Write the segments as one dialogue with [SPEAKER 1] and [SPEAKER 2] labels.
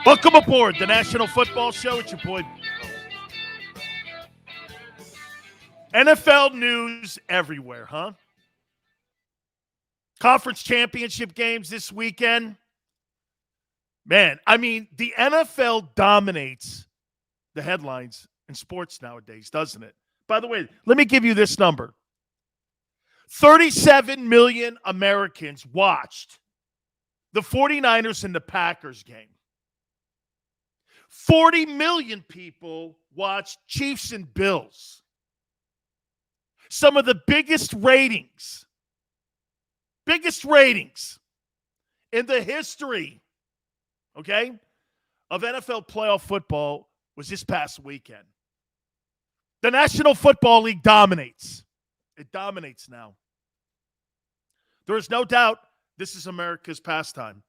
[SPEAKER 1] Welcome aboard the National Football Show. It's your boy. NFL news everywhere, huh? Conference championship games this weekend. Man, I mean, the NFL dominates the headlines in sports nowadays, doesn't it? By the way, let me give you this number. 37 million Americans watched the 49ers and the Packers game. 40 million people watched Chiefs and Bills. Some of the biggest ratings in the history, okay, of NFL playoff football was this past weekend. The National Football League dominates. It dominates now. There is no doubt this is America's pastime.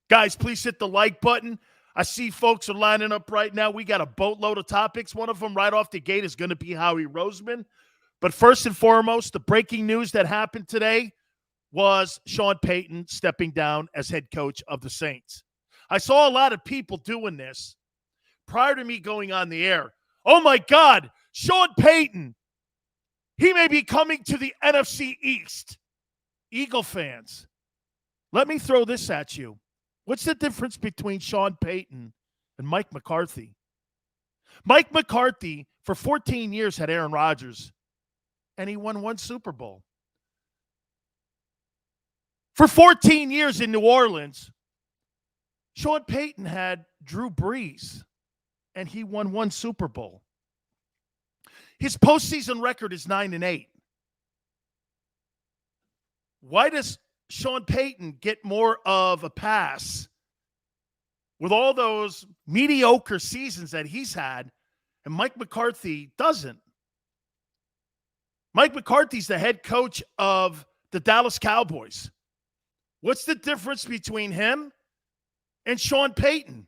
[SPEAKER 1] Guys, please hit the like button. I see folks are lining up right now. We got a boatload of topics. One of them right off the gate is going to be Howie Roseman. But first and foremost, the breaking news that happened today was Sean Payton stepping down as head coach of the Saints. I saw a lot of people doing this prior to me going on the air. Oh, my God, Sean Payton, he may be coming to the NFC East. Eagle fans, let me throw this at you. What's the difference between Sean Payton and Mike McCarthy? Mike McCarthy, for 14 years, had Aaron Rodgers, and he won one Super Bowl. For 14 years in New Orleans, Sean Payton had Drew Brees, and he won one Super Bowl. His postseason record is 9-8. Why does Sean Payton get more of a pass with all those mediocre seasons that he's had, and Mike McCarthy doesn't? Mike McCarthy's the head coach of the Dallas Cowboys. What's the difference between him and Sean Payton?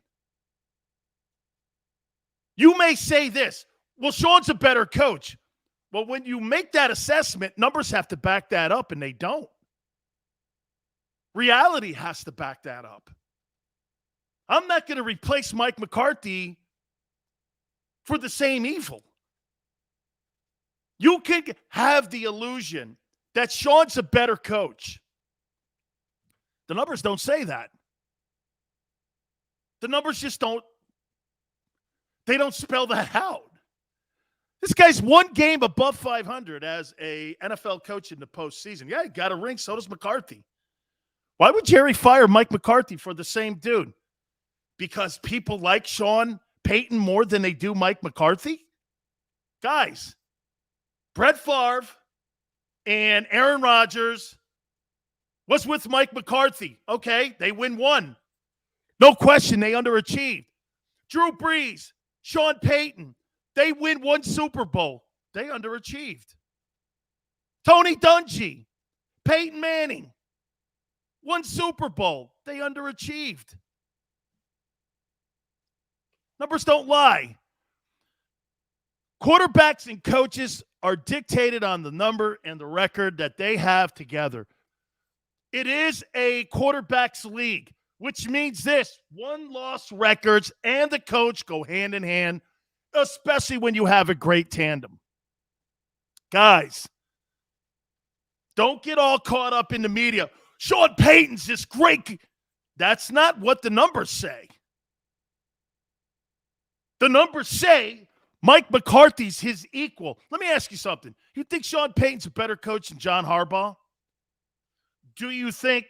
[SPEAKER 1] You may say this, well, Sean's a better coach. Well, when you make that assessment, numbers have to back that up, and they don't. Reality has to back that up. I'm not going to replace Mike McCarthy for the same evil. You can have the illusion that Sean's a better coach. The numbers don't say that. The numbers just don't spell that out. This guy's one game above 500 as a NFL coach in the postseason. Yeah, he got a ring. So does McCarthy. Why would Jerry fire Mike McCarthy for the same dude? Because people like Sean Payton more than they do Mike McCarthy? Guys, Brett Favre and Aaron Rodgers was with Mike McCarthy. Okay, they win one. No question, they underachieved. Drew Brees, Sean Payton, they win one Super Bowl. They underachieved. Tony Dungy, Peyton Manning, one Super Bowl. They underachieved. Numbers don't lie. Quarterbacks and coaches are dictated on the number and the record that they have together. It is a quarterback's league, which means this: one-loss records and the coach go hand in hand, especially when you have a great tandem. Guys, don't get all caught up in the media. Sean Payton's this great. That's not what the numbers say. The numbers say Mike McCarthy's his equal. Let me ask you something. You think Sean Payton's a better coach than John Harbaugh? Do you think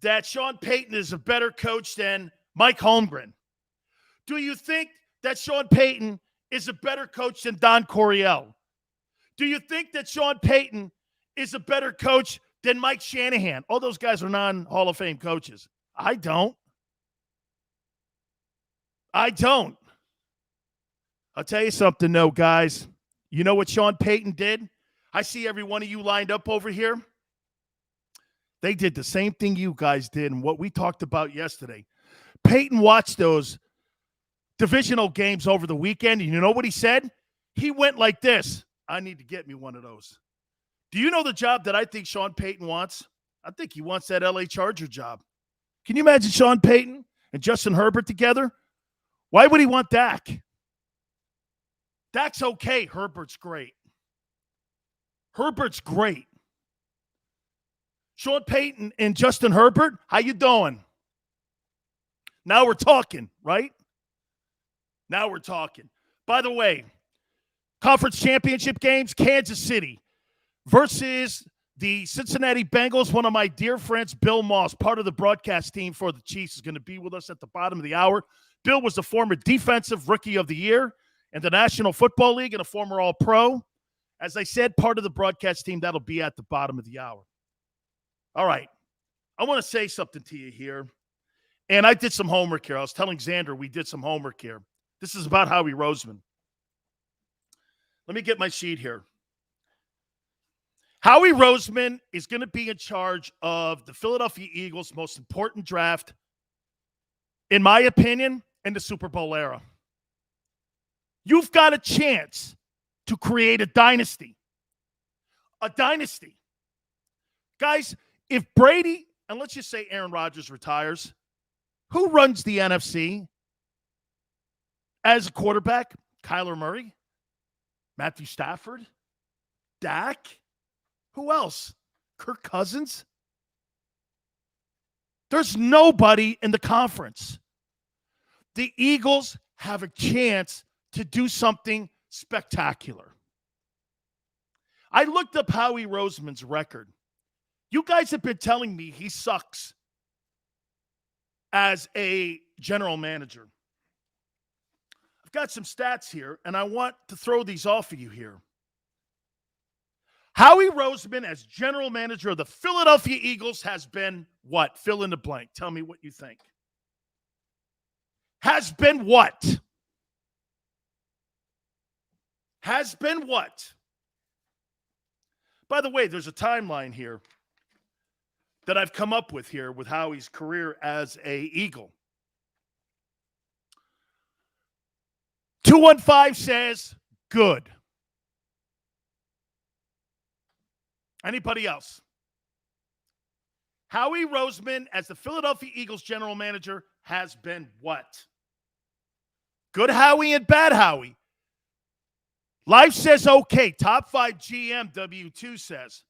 [SPEAKER 1] that Sean Payton is a better coach than Mike Holmgren? Do you think that Sean Payton is a better coach than Don Coryell? Do you think that Sean Payton is a better coach than Mike Shanahan? All those guys are non-Hall of Fame coaches. I don't. I'll tell you something, though, guys. You know what Sean Payton did? I see every one of you lined up over here. They did the same thing you guys did and what we talked about yesterday. Payton watched those divisional games over the weekend, and you know what he said? He went like this: I need to get me one of those. Do you know the job that I think Sean Payton wants? I think he wants that LA Charger job. Can you imagine Sean Payton and Justin Herbert together, why would he want Dak? Dak's okay. Herbert's great. Herbert's great. Sean Payton and Justin Herbert, how you doing? Now we're talking, right? Now we're talking. By the way, conference championship games, Kansas City versus the Cincinnati Bengals. One of my dear friends, Bill Maas, part of the broadcast team for the Chiefs, is going to be with us at the bottom of the hour. Bill was the former Defensive Rookie of the Year in the National Football League and a former All-Pro. As I said, part of the broadcast team, that'll be at the bottom of the hour. All right. I want to say something to you here. And I did some homework here. I was telling Xander we did some homework here. This is about Howie Roseman. Let me get my sheet here. Howie Roseman is going to be in charge of the Philadelphia Eagles' most important draft, in my opinion, in the Super Bowl era. You've got a chance to create a dynasty. A dynasty. Guys, if Brady, and let's just say Aaron Rodgers retires, who runs the NFC as a quarterback? Kyler Murray? Matthew Stafford? Dak? Who else? Kirk Cousins? There's nobody in the conference. The Eagles have a chance to do something spectacular. I looked up Howie Roseman's record. You guys have been telling me he sucks as a general manager. I've got some stats here, and I want to throw these off of you here. Howie Roseman, as general manager of the Philadelphia Eagles, has been what? Fill in the blank. Tell me what you think. Has been what? Has been what? By the way, there's a timeline here that I've come up with here with Howie's career as a Eagle. 215 says good. Anybody else? Howie Roseman, as the Philadelphia Eagles general manager, has been what? Good Howie and bad Howie. Life says okay. Top 5 GM W2 says.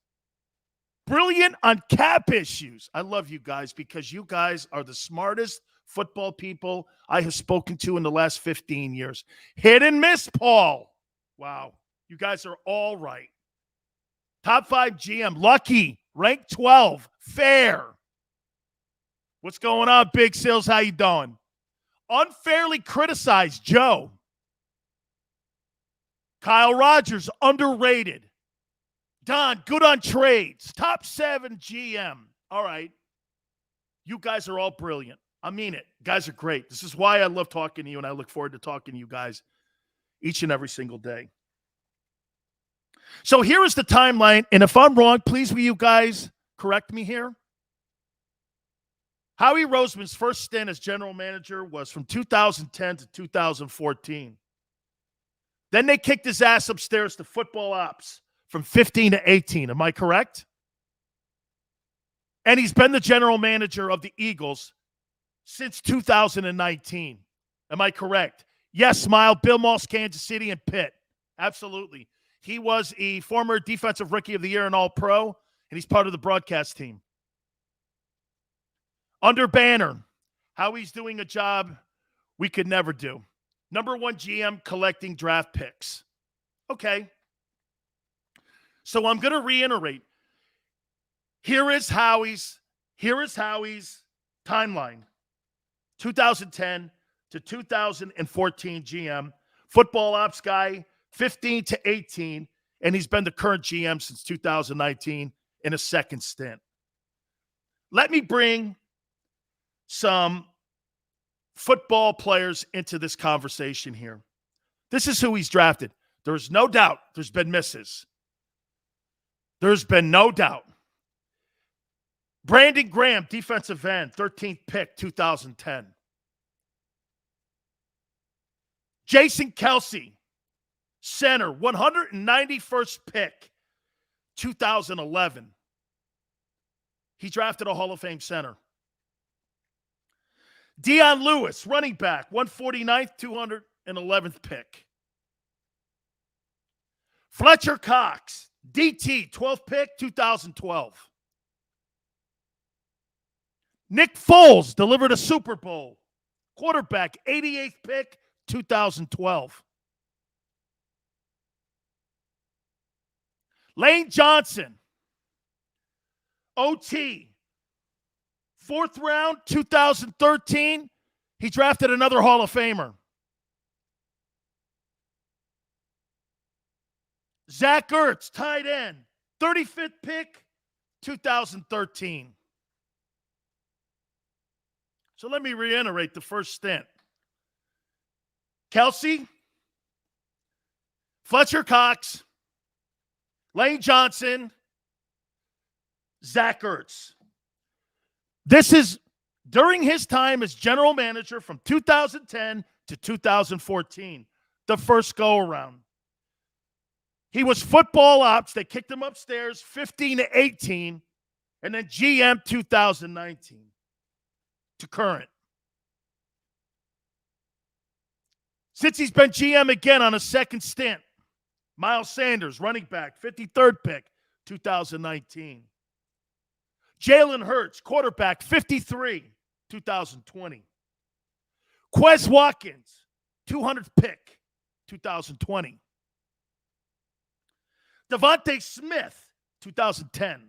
[SPEAKER 1] Brilliant on cap issues. I love you guys because you guys are the smartest football people I have spoken to in the last 15 years. Hit and miss, Paul. Wow. You guys are all right. Top 5 GM. Lucky. Ranked 12. Fair. What's going on, Big Sills? How you doing? Unfairly criticized. Joe. Kyle Rogers. Underrated. Don, good on trades. Top 7 GM. All right. You guys are all brilliant. I mean it. You guys are great. This is why I love talking to you, and I look forward to talking to you guys each and every single day. So here is the timeline, and if I'm wrong, please will you guys correct me here? Howie Roseman's first stint as general manager was from 2010 to 2014. Then they kicked his ass upstairs to football ops from 15 to 18. Am I correct? And he's been the general manager of the Eagles since 2019. Am I correct? Yes, Smile, Bill Maas, Kansas City, and Pitt. Absolutely. He was a former Defensive Rookie of the Year and All-Pro, and he's part of the broadcast team. Under banner, Howie's doing a job we could never do. Number 1 GM collecting draft picks. Okay. So I'm going to reiterate. Here is Howie's timeline. 2010 to 2014 GM, football ops guy, 15 to 18, and he's been the current GM since 2019 in a second stint. Let me bring some football players into this conversation here. This is who he's drafted. There's no doubt there's been misses. There's been no doubt. Brandon Graham, defensive end, 13th pick, 2010. Jason Kelce, center, 191st pick, 2011. He drafted a Hall of Fame center. Dion Lewis, running back, 149th, 211th pick. Fletcher Cox, DT, 12th pick, 2012. Nick Foles delivered a Super Bowl. Quarterback, 88th pick, 2012. Lane Johnson, OT, 4th round, 2013. He drafted another Hall of Famer. Zach Ertz, tight end, 35th pick, 2013. So let me reiterate the first stint. Kelsey, Fletcher Cox, Lane Johnson, Zach Ertz. This is during his time as general manager from 2010 to 2014, the first go-around. He was football ops. They kicked him upstairs 15-18, and then GM 2019 to current. Since he's been GM again on a second stint, Miles Sanders, running back, 53rd pick, 2019. Jalen Hurts, quarterback, 53, 2020. Quez Watkins, 200th pick, 2020. Devontae Smith, 2010.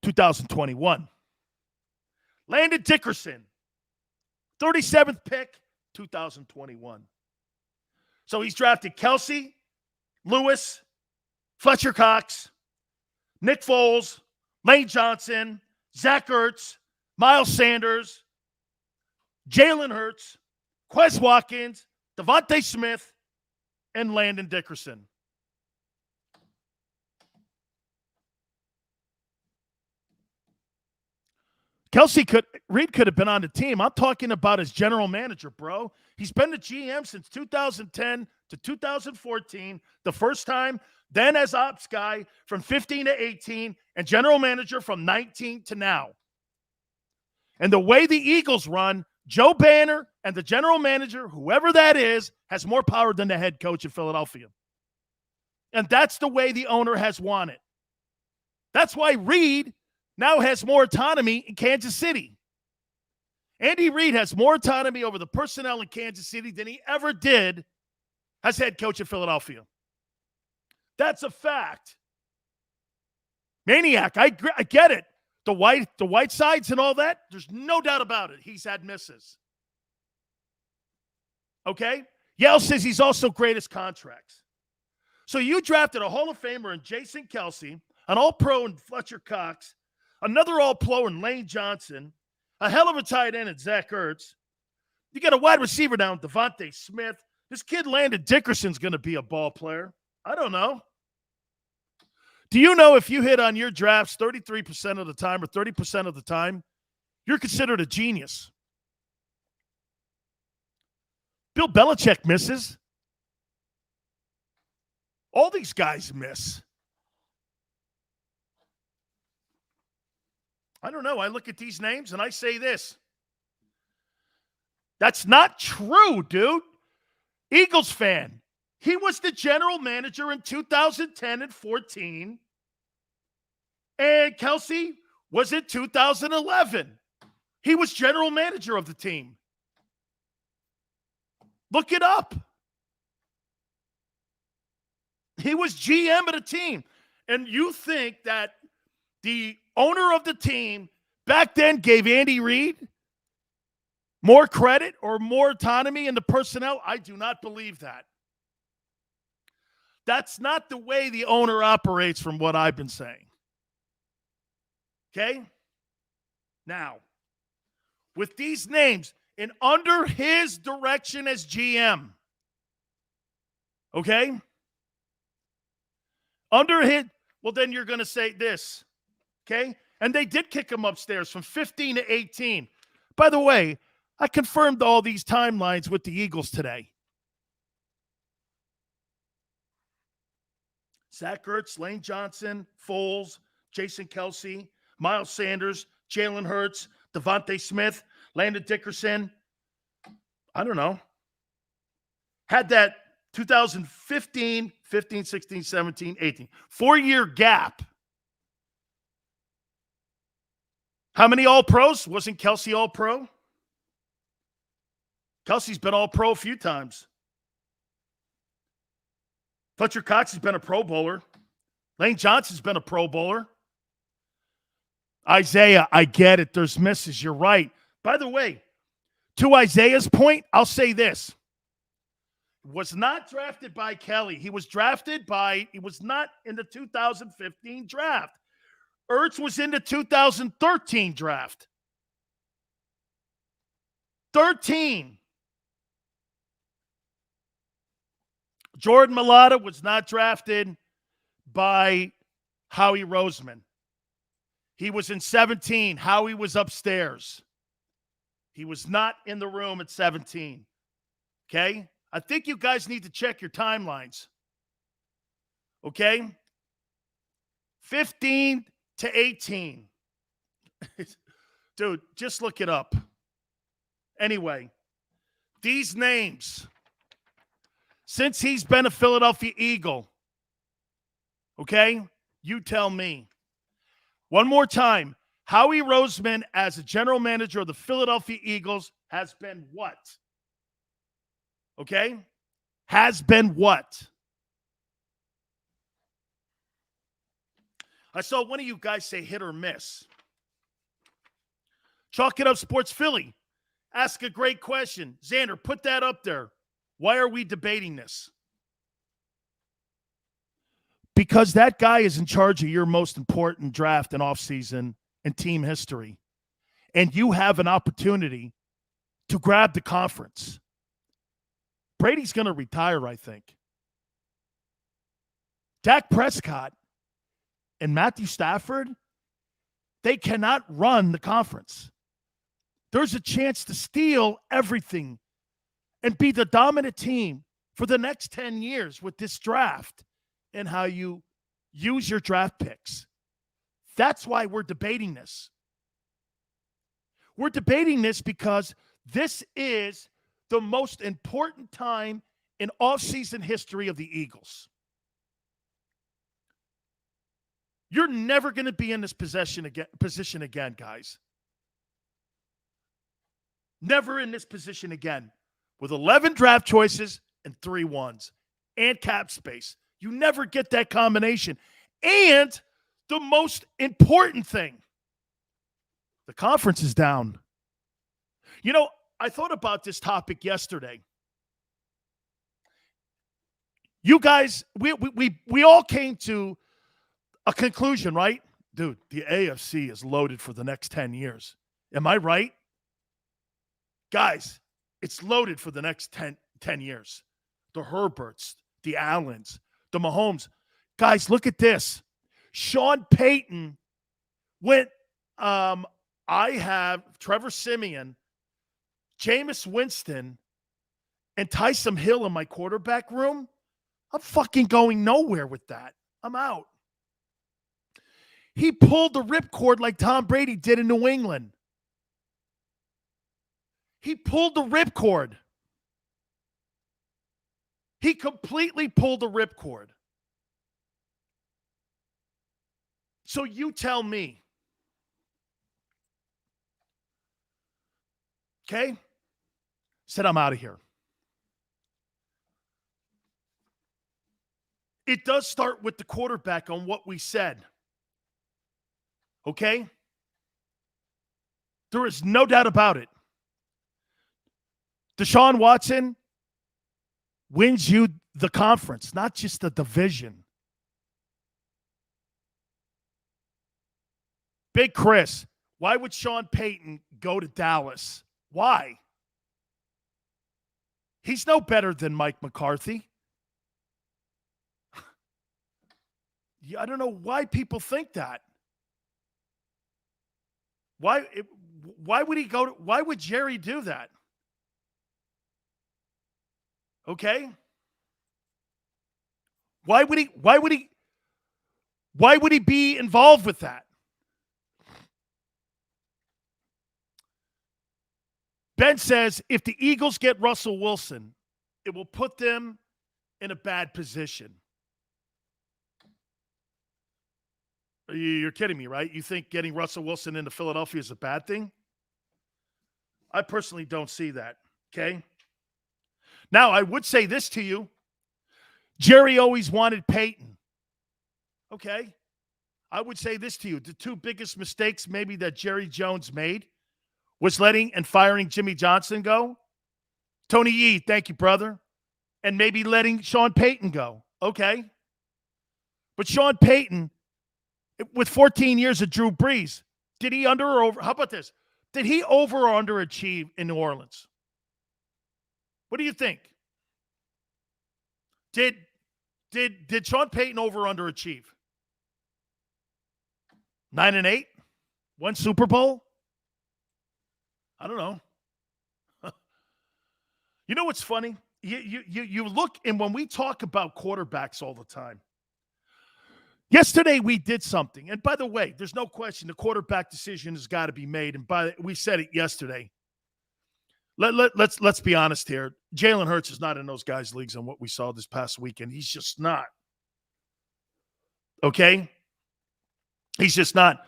[SPEAKER 1] 2021. Landon Dickerson, 37th pick, 2021. So he's drafted Kelsey, Lewis, Fletcher Cox, Nick Foles, Lane Johnson, Zach Ertz, Miles Sanders, Jalen Hurts, Quez Watkins, Devontae Smith, and Landon Dickerson. Reid could have been on the team. I'm talking about his general manager, bro. He's been the GM since 2010 to 2014, the first time, then as ops guy from 15 to 18, and general manager from 19 to now. And the way the Eagles run, Joe Banner and the general manager, whoever that is, has more power than the head coach in Philadelphia. And that's the way the owner has wanted. That's why Reid now has more autonomy in Kansas City. Andy Reid has more autonomy over the personnel in Kansas City than he ever did as head coach in Philadelphia. That's a fact. Maniac, I get it. The white sides and all that, there's no doubt about it. He's had misses. Okay? Yale says he's also great as contracts. So you drafted a Hall of Famer in Jason Kelsey, an All-Pro in Fletcher Cox, another All-Pro in Lane Johnson, a hell of a tight end in Zach Ertz. You got a wide receiver down, Devontae Smith. This kid Landon Dickerson's going to be a ball player. I don't know. Do you know if you hit on your drafts 33% of the time or 30% of the time, you're considered a genius? Bill Belichick misses. All these guys miss. I don't know. I look at these names and I say this. That's not true, dude. Eagles fan. He was the general manager in 2010 and 14. And Kelsey was in 2011. He was general manager of the team. Look it up. He was GM of the team. And you think that the owner of the team back then gave Andy Reid more credit or more autonomy in the personnel? I do not believe that. That's not the way the owner operates from what I've been saying. Okay? Now, with these names and under his direction as GM, okay? Under his, well, then you're going to say this, okay? And they did kick him upstairs from 15 to 18. By the way, I confirmed all these timelines with the Eagles today. Zach Ertz, Lane Johnson, Foles, Jason Kelsey, Miles Sanders, Jalen Hurts, Devontae Smith, Landon Dickerson, I don't know, had that 2015, 15, 16, 17, 18. 4-year gap. How many All-Pros? Wasn't Kelsey All-Pro? Kelsey's been All-Pro a few times. Fletcher Cox has been a Pro Bowler. Lane Johnson's been a Pro Bowler. Isaiah, I get it. There's misses. You're right. By the way, to Isaiah's point, I'll say this. Was not drafted by Kelly. He was not in the 2015 draft. Ertz was in the 2013 draft. 13. Jordan Mailata was not drafted by Howie Roseman. He was in 17. Howie was upstairs. He was not in the room at 17. Okay? I think you guys need to check your timelines. Okay? 15 to 18. Dude, just look it up. Anyway, these names, since he's been a Philadelphia Eagle, okay, you tell me. One more time, Howie Roseman as a general manager of the Philadelphia Eagles has been what? Okay? Has been what? I saw one of you guys say hit or miss. Chalk It Up Sports Philly. Ask a great question. Xander, put that up there. Why are we debating this? Because that guy is in charge of your most important draft and offseason in team history. And you have an opportunity to grab the conference. Brady's going to retire, I think. Dak Prescott and Matthew Stafford, they cannot run the conference. There's a chance to steal everything and be the dominant team for the next 10 years with this draft and how you use your draft picks. That's why we're debating this. We're debating this because this is the most important time in offseason history of the Eagles. You're never going to be in this position again, guys. Never in this position again. With 11 draft choices and 3 ones and cap space. You never get that combination. And the most important thing, the conference is down. You know, I thought about this topic yesterday. You guys, we all came to a conclusion, right? Dude, the AFC is loaded for the next 10 years. Am I right? Guys, it's loaded for the next 10 years. The Herberts, the Allens, the Mahomes. Guys, look at this. Sean Payton went, I have Trevor Siemian, Jameis Winston, and Taysom Hill in my quarterback room. I'm fucking going nowhere with that. I'm out. He pulled the ripcord like Tom Brady did in New England. He pulled the ripcord. He completely pulled the ripcord. So you tell me. Okay? Said I'm out of here. It does start with the quarterback on what we said. Okay? There is no doubt about it. Deshaun Watson wins you the conference, not just the division. Big Chris, why would Sean Payton go to Dallas? Why? He's no better than Mike McCarthy. I don't know why people think that. Why would he go to, why would Jerry do that? Okay? Why would he be involved with that? Ben says if the Eagles get Russell Wilson, it will put them in a bad position. You're kidding me, right? You think getting Russell Wilson into Philadelphia is a bad thing? I personally don't see that, okay? Now, I would say this to you. Jerry always wanted Payton. Okay? I would say this to you. The two biggest mistakes maybe that Jerry Jones made was letting and firing Jimmy Johnson go. Tony Yee, thank you, brother. And maybe letting Sean Payton go. Okay? But Sean Payton, with 14 years of Drew Brees, did he under or over? How about this? Did he over or underachieve in New Orleans? What do you think? Did Sean Payton over or underachieve? 9-8? One Super Bowl? I don't know. You know what's funny? You look, and when we talk about quarterbacks all the time, yesterday we did something. And by the way, there's no question the quarterback decision has got to be made. And we said it yesterday. Let's be honest here. Jalen Hurts is not in those guys' leagues on what we saw this past weekend. He's just not. Okay? He's just not.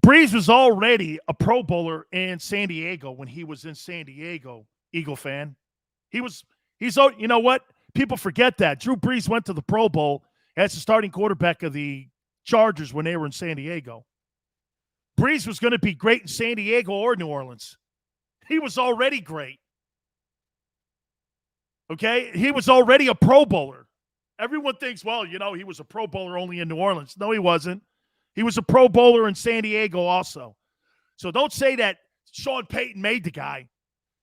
[SPEAKER 1] Brees was already a Pro Bowler in San Diego when he was in San Diego, Eagle fan. He's you know what? People forget that. Drew Brees went to the Pro Bowl as the starting quarterback of the Chargers when they were in San Diego. Brees was going to be great in San Diego or New Orleans. He was already great. Okay? He was already a Pro Bowler. Everyone thinks, well, you know, he was a Pro Bowler only in New Orleans. No, he wasn't. He was a Pro Bowler in San Diego also. So don't say that Sean Payton made the guy.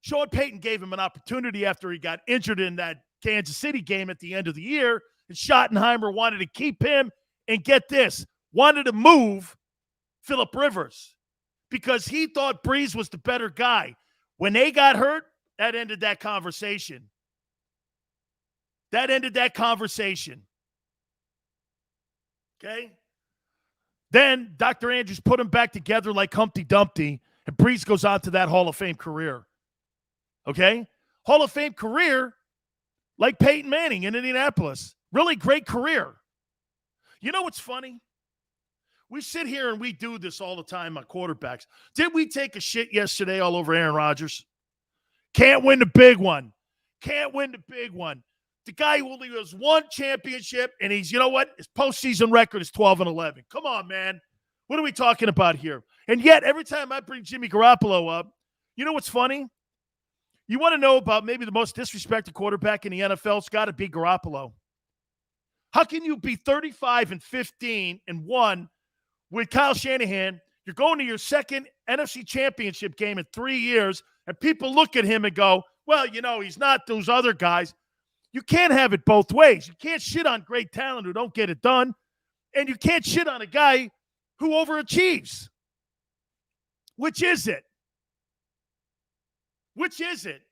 [SPEAKER 1] Sean Payton gave him an opportunity after he got injured in that Kansas City game at the end of the year, and Schottenheimer wanted to keep him and get this, wanted to move Phillip Rivers because he thought Brees was the better guy. When they got hurt, that ended that conversation. That ended that conversation. Okay? Then Dr. Andrews put him back together like Humpty Dumpty, and Brees goes on to that Hall of Fame career. Okay? Hall of Fame career like Peyton Manning in Indianapolis. Really great career. You know what's funny? We sit here and we do this all the time on quarterbacks. Did we take a shit yesterday all over Aaron Rodgers? Can't win the big one. Can't win the big one. The guy who only has one championship, and he's, you know what? His postseason record is 12-11. Come on, man. What are we talking about here? And yet, every time I bring Jimmy Garoppolo up, you know what's funny? You want to know about maybe the most disrespected quarterback in the NFL? It's got to be Garoppolo. How can you be 35-15-1 with Kyle Shanahan? You're going to your second NFC championship game in 3 years, and people look at him and go, well, you know, he's not those other guys. You can't have it both ways. You can't shit on great talent who don't get it done, and you can't shit on a guy who overachieves. Which is it? Which is it?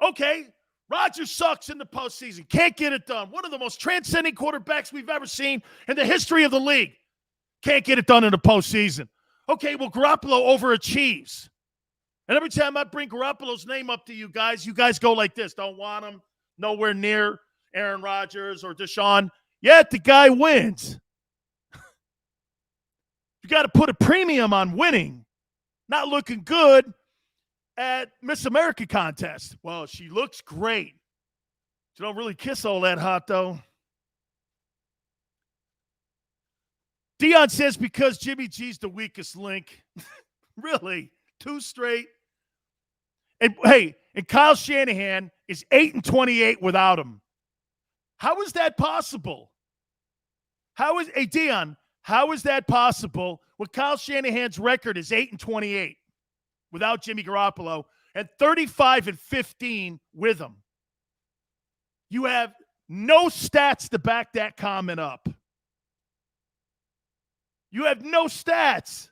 [SPEAKER 1] Okay, Rodgers sucks in the postseason. Can't get it done. One of the most transcending quarterbacks we've ever seen in the history of the league. Can't get it done in the postseason. Okay, well, Garoppolo overachieves. And every time I bring Garoppolo's name up to you guys go like this. Don't want him. Nowhere near Aaron Rodgers or Deshaun. Yet the guy wins. You got to put a premium on winning. Not looking good at Miss America contest. Well, she looks great. She don't really kiss all that hot, though. Dion says because Jimmy G's the weakest link. Really? 2 straight. And hey, and Kyle Shanahan is 8-28 without him. How is that possible? Dion, how is that possible when Kyle Shanahan's record is 8-28 without Jimmy Garoppolo and 35-15 with him? You have no stats to back that comment up. You have no stats.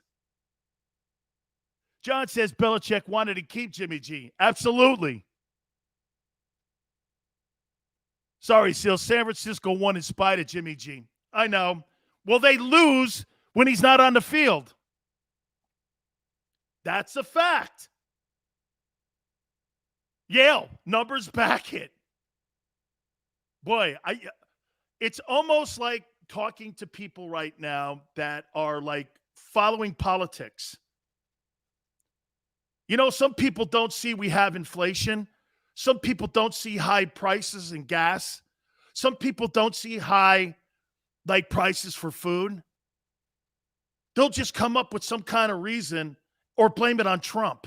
[SPEAKER 1] John says Belichick wanted to keep Jimmy G. Absolutely. Sorry, Seal. San Francisco won in spite of Jimmy G. I know. Well, they lose when he's not on the field. That's a fact. Yale, numbers back it. Boy, it's almost like talking to people right now that are like following politics. You know, some people don't see we have inflation. Some people don't see high prices in gas. Some people don't see high like prices for food. They'll just come up with some kind of reason or blame it on Trump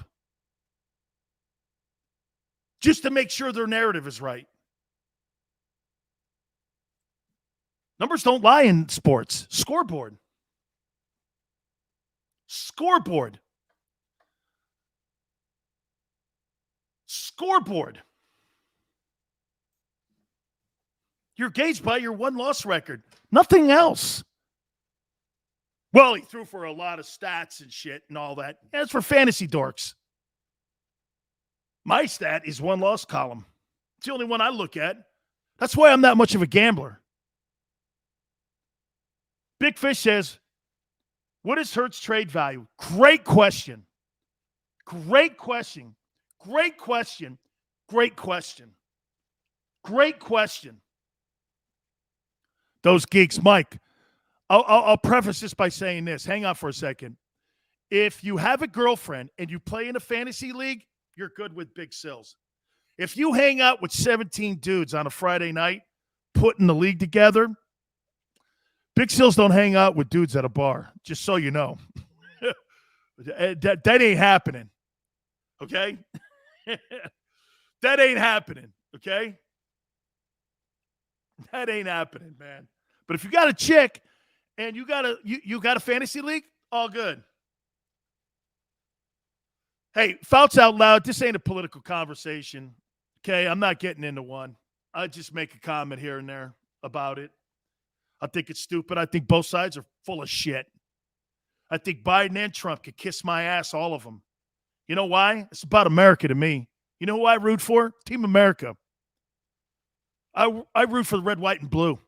[SPEAKER 1] just to make sure their narrative is right. Numbers don't lie in sports. Scoreboard. Scoreboard. Scoreboard. You're gauged by your one-loss record. Nothing else. Well, he threw for a lot of stats and shit and all that. That's for fantasy dorks. My stat is one-loss column. It's the only one I look at. That's why I'm not much of a gambler. Big Fish says, what is Hurts' trade value? Great question. Great question. Great question. Great question. Great question. Those geeks. Mike, I'll preface this by saying this. Hang on for a second. If you have a girlfriend and you play in a fantasy league, you're good with Big Sills. If you hang out with 17 dudes on a Friday night putting the league together, Big Sills don't hang out with dudes at a bar, just so you know. that ain't happening, okay? That ain't happening, okay? That ain't happening, man. But if you got a chick and you got a fantasy league, all good. Hey, Fouts Out Loud, this ain't a political conversation, okay? I'm not getting into one. I just make a comment here and there about it. I think it's stupid. I think both sides are full of shit. I think Biden and Trump could kiss my ass, all of them. You know why? It's about America to me. You know who I root for? Team America. I root for the red, white, and blue.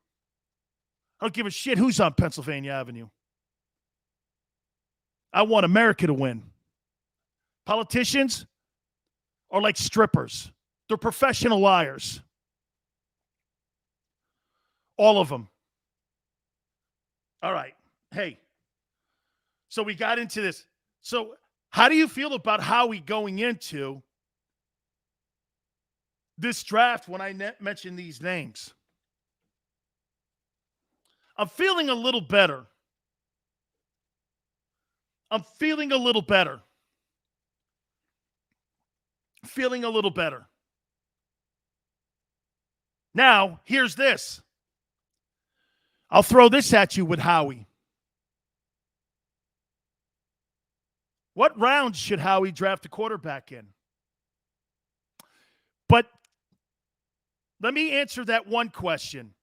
[SPEAKER 1] I don't give a shit who's on Pennsylvania Avenue. I want America to win. Politicians are like strippers. They're professional liars. All of them. All right. Hey, so we got into this. So how do you feel about Howie going into this draft when I mention these names? I'm feeling a little better. I'm feeling a little better. Feeling a little better. Now, here's this. I'll throw this at you with Howie. What rounds should Howie draft a quarterback in? But let me answer that one question.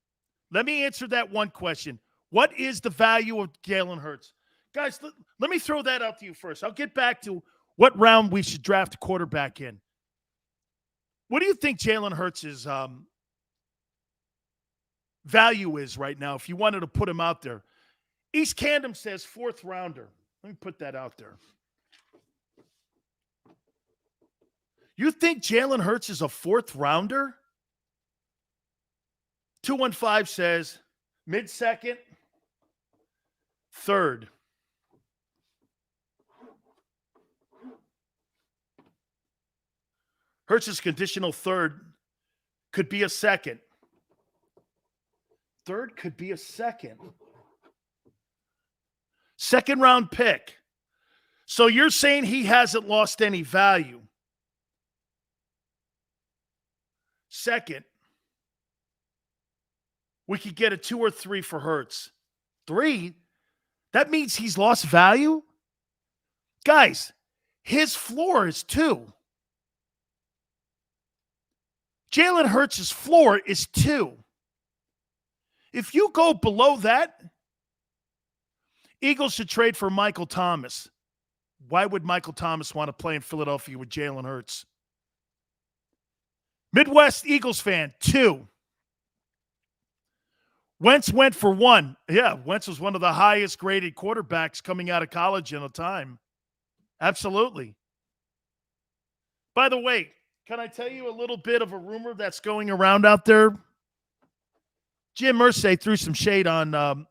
[SPEAKER 1] What is the value of Jalen Hurts? Guys, let me throw that out to you first. I'll get back to what round we should draft a quarterback in. What do you think Jalen Hurts' value is right now if you wanted to put him out there? East Camden says 4th rounder. Let me put that out there. You think Jalen Hurts is a 4th rounder? 215 says mid-second, 3rd. Hurts' conditional 3rd could be a 2nd. 3rd could be a 2nd. 2nd round pick. So you're saying he hasn't lost any value. 2nd. We could get a 2 or 3 for Hurts. 3? That means he's lost value? Guys, his floor is 2. Jalen Hurts' floor is 2. If you go below that, Eagles should trade for Michael Thomas. Why would Michael Thomas want to play in Philadelphia with Jalen Hurts? Midwest Eagles fan, 2. Wentz went for 1. Yeah, Wentz was one of the highest graded quarterbacks coming out of college in a time. Absolutely. By the way, Can I tell you a little bit of a rumor that's going around out there? Jim Irsay threw some shade on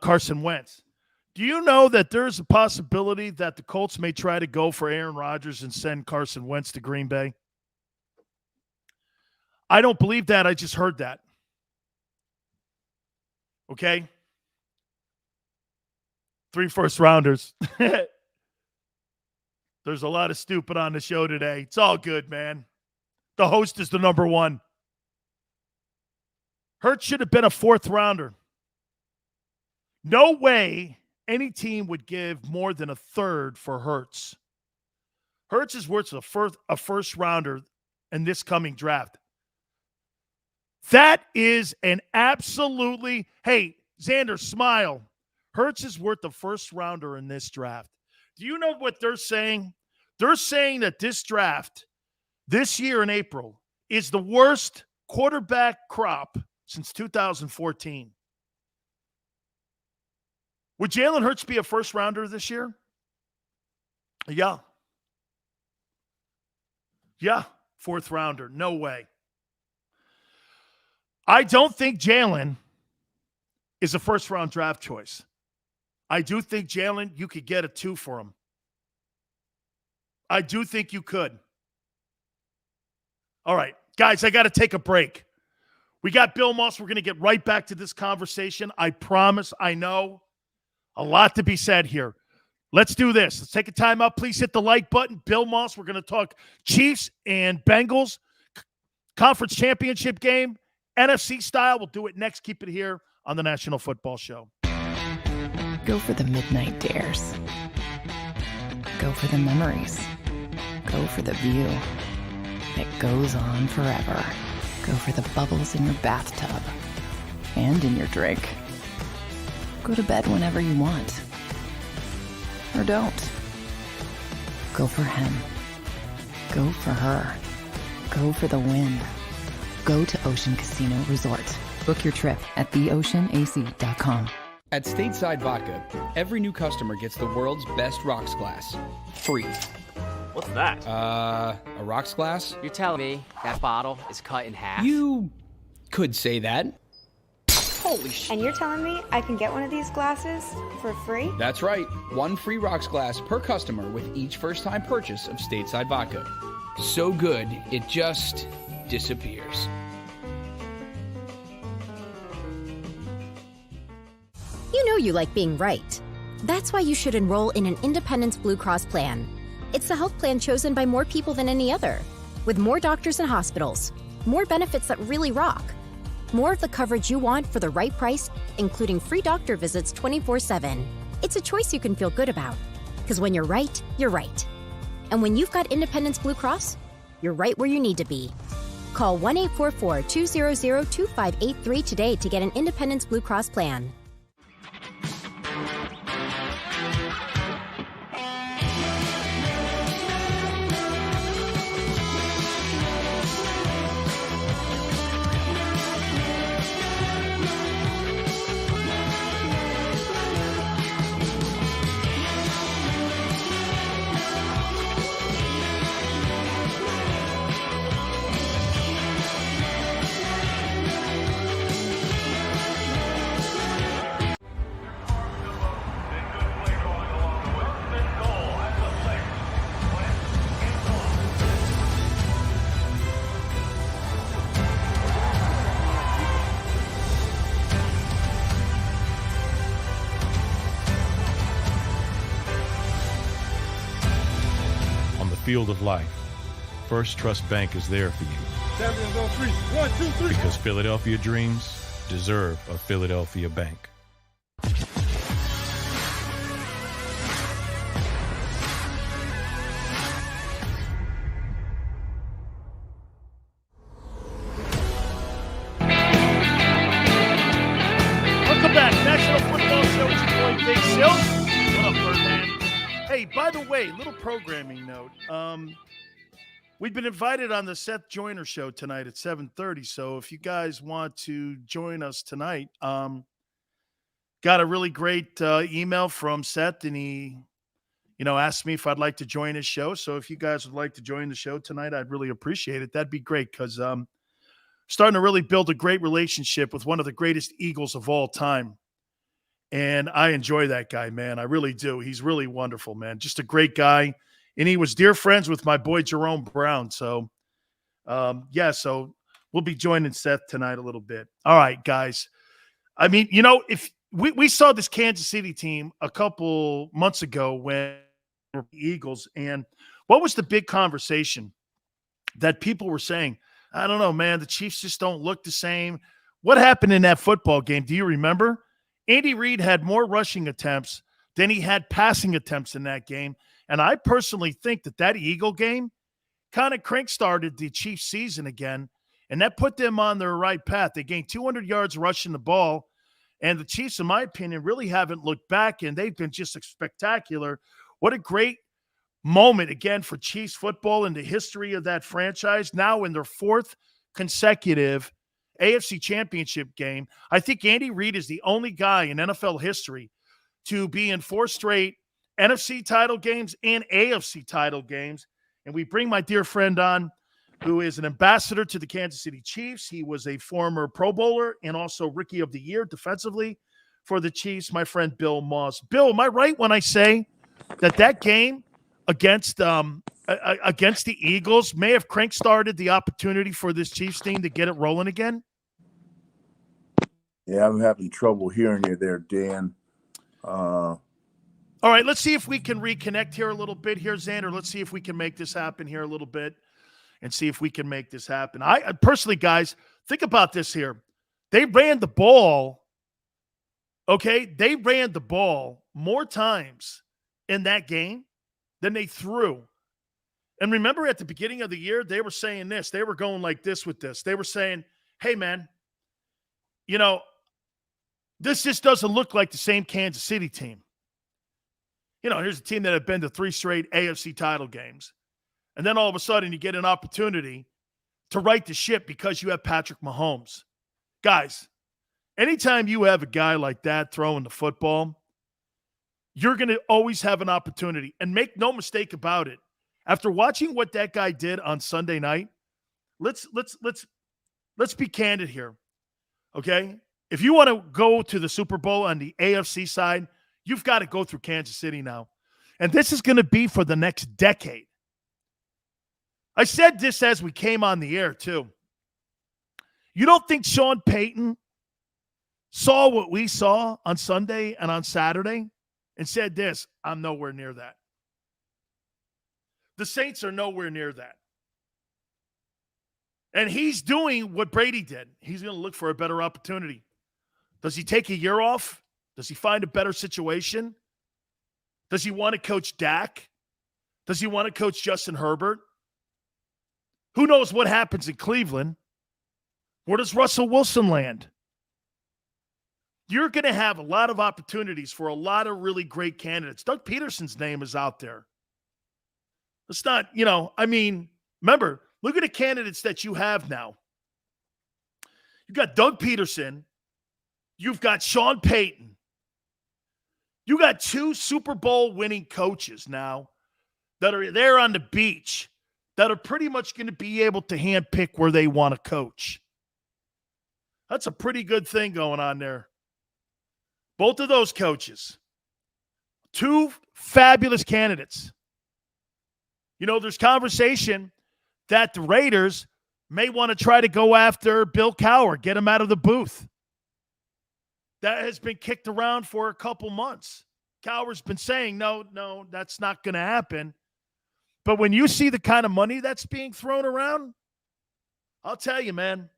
[SPEAKER 1] Carson Wentz. Do you know that there's a possibility that the Colts may try to go for Aaron Rodgers and send Carson Wentz to Green Bay? I don't believe that. I just heard that. Okay? 3 first-rounders. There's a lot of stupid on the show today. It's all good, man. The host is the number one. Hurts should have been a 4th-rounder. No way any team would give more than a third for Hurts. Hurts is worth a first-rounder in this coming draft. That is an absolutely, hey, Xander, smile. Hurts is worth the first-rounder in this draft. Do you know what they're saying? They're saying that this draft, this year in April, is the worst quarterback crop since 2014. Would Jalen Hurts be a first-rounder this year? Yeah. Yeah, 4th-rounder. No way. I don't think Jalen is a first-round draft choice. I do think Jalen, you could get a 2 for him. I do think you could. All right, guys, I got to take a break. We got Bill Maas. We're going to get right back to this conversation. I promise. I know a lot to be said here. Let's do this. Let's take a time out. Please hit the like button. Bill Maas, we're going to talk Chiefs and Bengals conference championship game. NFC style. We'll do it next. Keep it here on the National Football Show.
[SPEAKER 2] Go for the midnight dares. Go for the memories. Go for the view that goes on forever. Go for the bubbles in your bathtub and in your drink. Go to bed whenever you want. Or don't. Go for him. Go for her. Go for the win. Go to Ocean Casino Resort. Book your trip at theoceanac.com.
[SPEAKER 3] At Stateside Vodka, every new customer gets the world's best rocks glass. Free.
[SPEAKER 4] What's that?
[SPEAKER 3] A rocks glass?
[SPEAKER 4] You're telling me that bottle is cut in half?
[SPEAKER 3] You could say that.
[SPEAKER 4] Holy shit.
[SPEAKER 5] And you're telling me I can get one of these glasses for free?
[SPEAKER 3] That's right. 1 free rocks glass per customer with each first-time purchase of Stateside Vodka. So good, it just disappears.
[SPEAKER 6] You know you like being right. That's why you should enroll in an Independence Blue Cross plan. It's the health plan chosen by more people than any other, with more doctors and hospitals, more benefits that really rock, more of the coverage you want for the right price, including free doctor visits 24/7. It's a choice you can feel good about, because when you're right, you're right. And when you've got Independence Blue Cross, you're right where you need to be. Call 1-844-200-2583 today to get an Independence Blue Cross plan.
[SPEAKER 7] Field of life, First Trust Bank is there for you.
[SPEAKER 8] Champions on 3. 1, 2, 3.
[SPEAKER 7] Because Philadelphia dreams deserve a Philadelphia bank.
[SPEAKER 1] Welcome back. National Football Show. It's your boy, Big Silk. What up, Birdman? Hey, by the way, little programming note. We've been invited on the Seth Joyner show tonight at 7:30. So if you guys want to join us tonight, got a really great email from Seth, and he asked me if I'd like to join his show. So if you guys would like to join the show tonight, I'd really appreciate it. That'd be great because starting to really build a great relationship with one of the greatest Eagles of all time. And I enjoy that guy, man. I really do. He's really wonderful, man. Just a great guy. And he was dear friends with my boy Jerome Brown. So, so we'll be joining Seth tonight a little bit. All right, guys. I mean, if we saw this Kansas City team a couple months ago when the Eagles, and what was the big conversation that people were saying? I don't know, man. The Chiefs just don't look the same. What happened in that football game? Do you remember? Andy Reid had more rushing attempts than he had passing attempts in that game. And I personally think that Eagle game kind of crank-started the Chiefs season again, and that put them on their right path. They gained 200 yards rushing the ball, and the Chiefs, in my opinion, really haven't looked back, and they've been just spectacular. What a great moment, again, for Chiefs football in the history of that franchise, now in their fourth consecutive AFC Championship game. I think Andy Reid is the only guy in NFL history to be in 4 straight NFC title games and AFC title games. And we bring my dear friend on, who is an ambassador to the Kansas City Chiefs. He was a former Pro Bowler and also Rookie of the Year defensively for the Chiefs, my friend Bill Maas. Bill, am I right when I say that game against the Eagles may have crank-started the opportunity for this Chiefs team to get it rolling again?
[SPEAKER 9] Yeah, I'm having trouble hearing you there, Dan.
[SPEAKER 1] All right, let's see if we can reconnect here a little bit here, Xander. Let's see if we can make this happen here a little bit and see if we can make this happen. I personally, guys, think about this here. They ran the ball, okay? They ran the ball more times in that game than they threw. And remember at the beginning of the year, they were saying this. They were going like this with this. They were saying, hey, man, this just doesn't look like the same Kansas City team. Here's a team that had been to 3 straight AFC title games. And then all of a sudden you get an opportunity to right the ship because you have Patrick Mahomes. Guys, anytime you have a guy like that throwing the football, you're going to always have an opportunity. And make no mistake about it. After watching what that guy did on Sunday night, let's be candid here. Okay? If you want to go to the Super Bowl on the AFC side, you've got to go through Kansas City now. And this is going to be for the next decade. I said this as we came on the air, too. You don't think Sean Payton saw what we saw on Sunday and on Saturday and said this? I'm nowhere near that. The Saints are nowhere near that. And he's doing what Brady did. He's going to look for a better opportunity. Does he take a year off? Does he find a better situation? Does he want to coach Dak? Does he want to coach Justin Herbert? Who knows what happens in Cleveland? Where does Russell Wilson land? You're going to have a lot of opportunities for a lot of really great candidates. Doug Peterson's name is out there. It's not, remember, look at the candidates that you have now. You've got Doug Peterson. You've got Sean Payton. You got 2 Super Bowl winning coaches now that are there on the beach that are pretty much going to be able to handpick where they want to coach. That's a pretty good thing going on there. Both of those coaches. 2 fabulous candidates. There's conversation that the Raiders may want to try to go after Bill Cowher, get him out of the booth. That has been kicked around for a couple months. Cowher's been saying, no, that's not going to happen. But when you see the kind of money that's being thrown around, I'll tell you, man,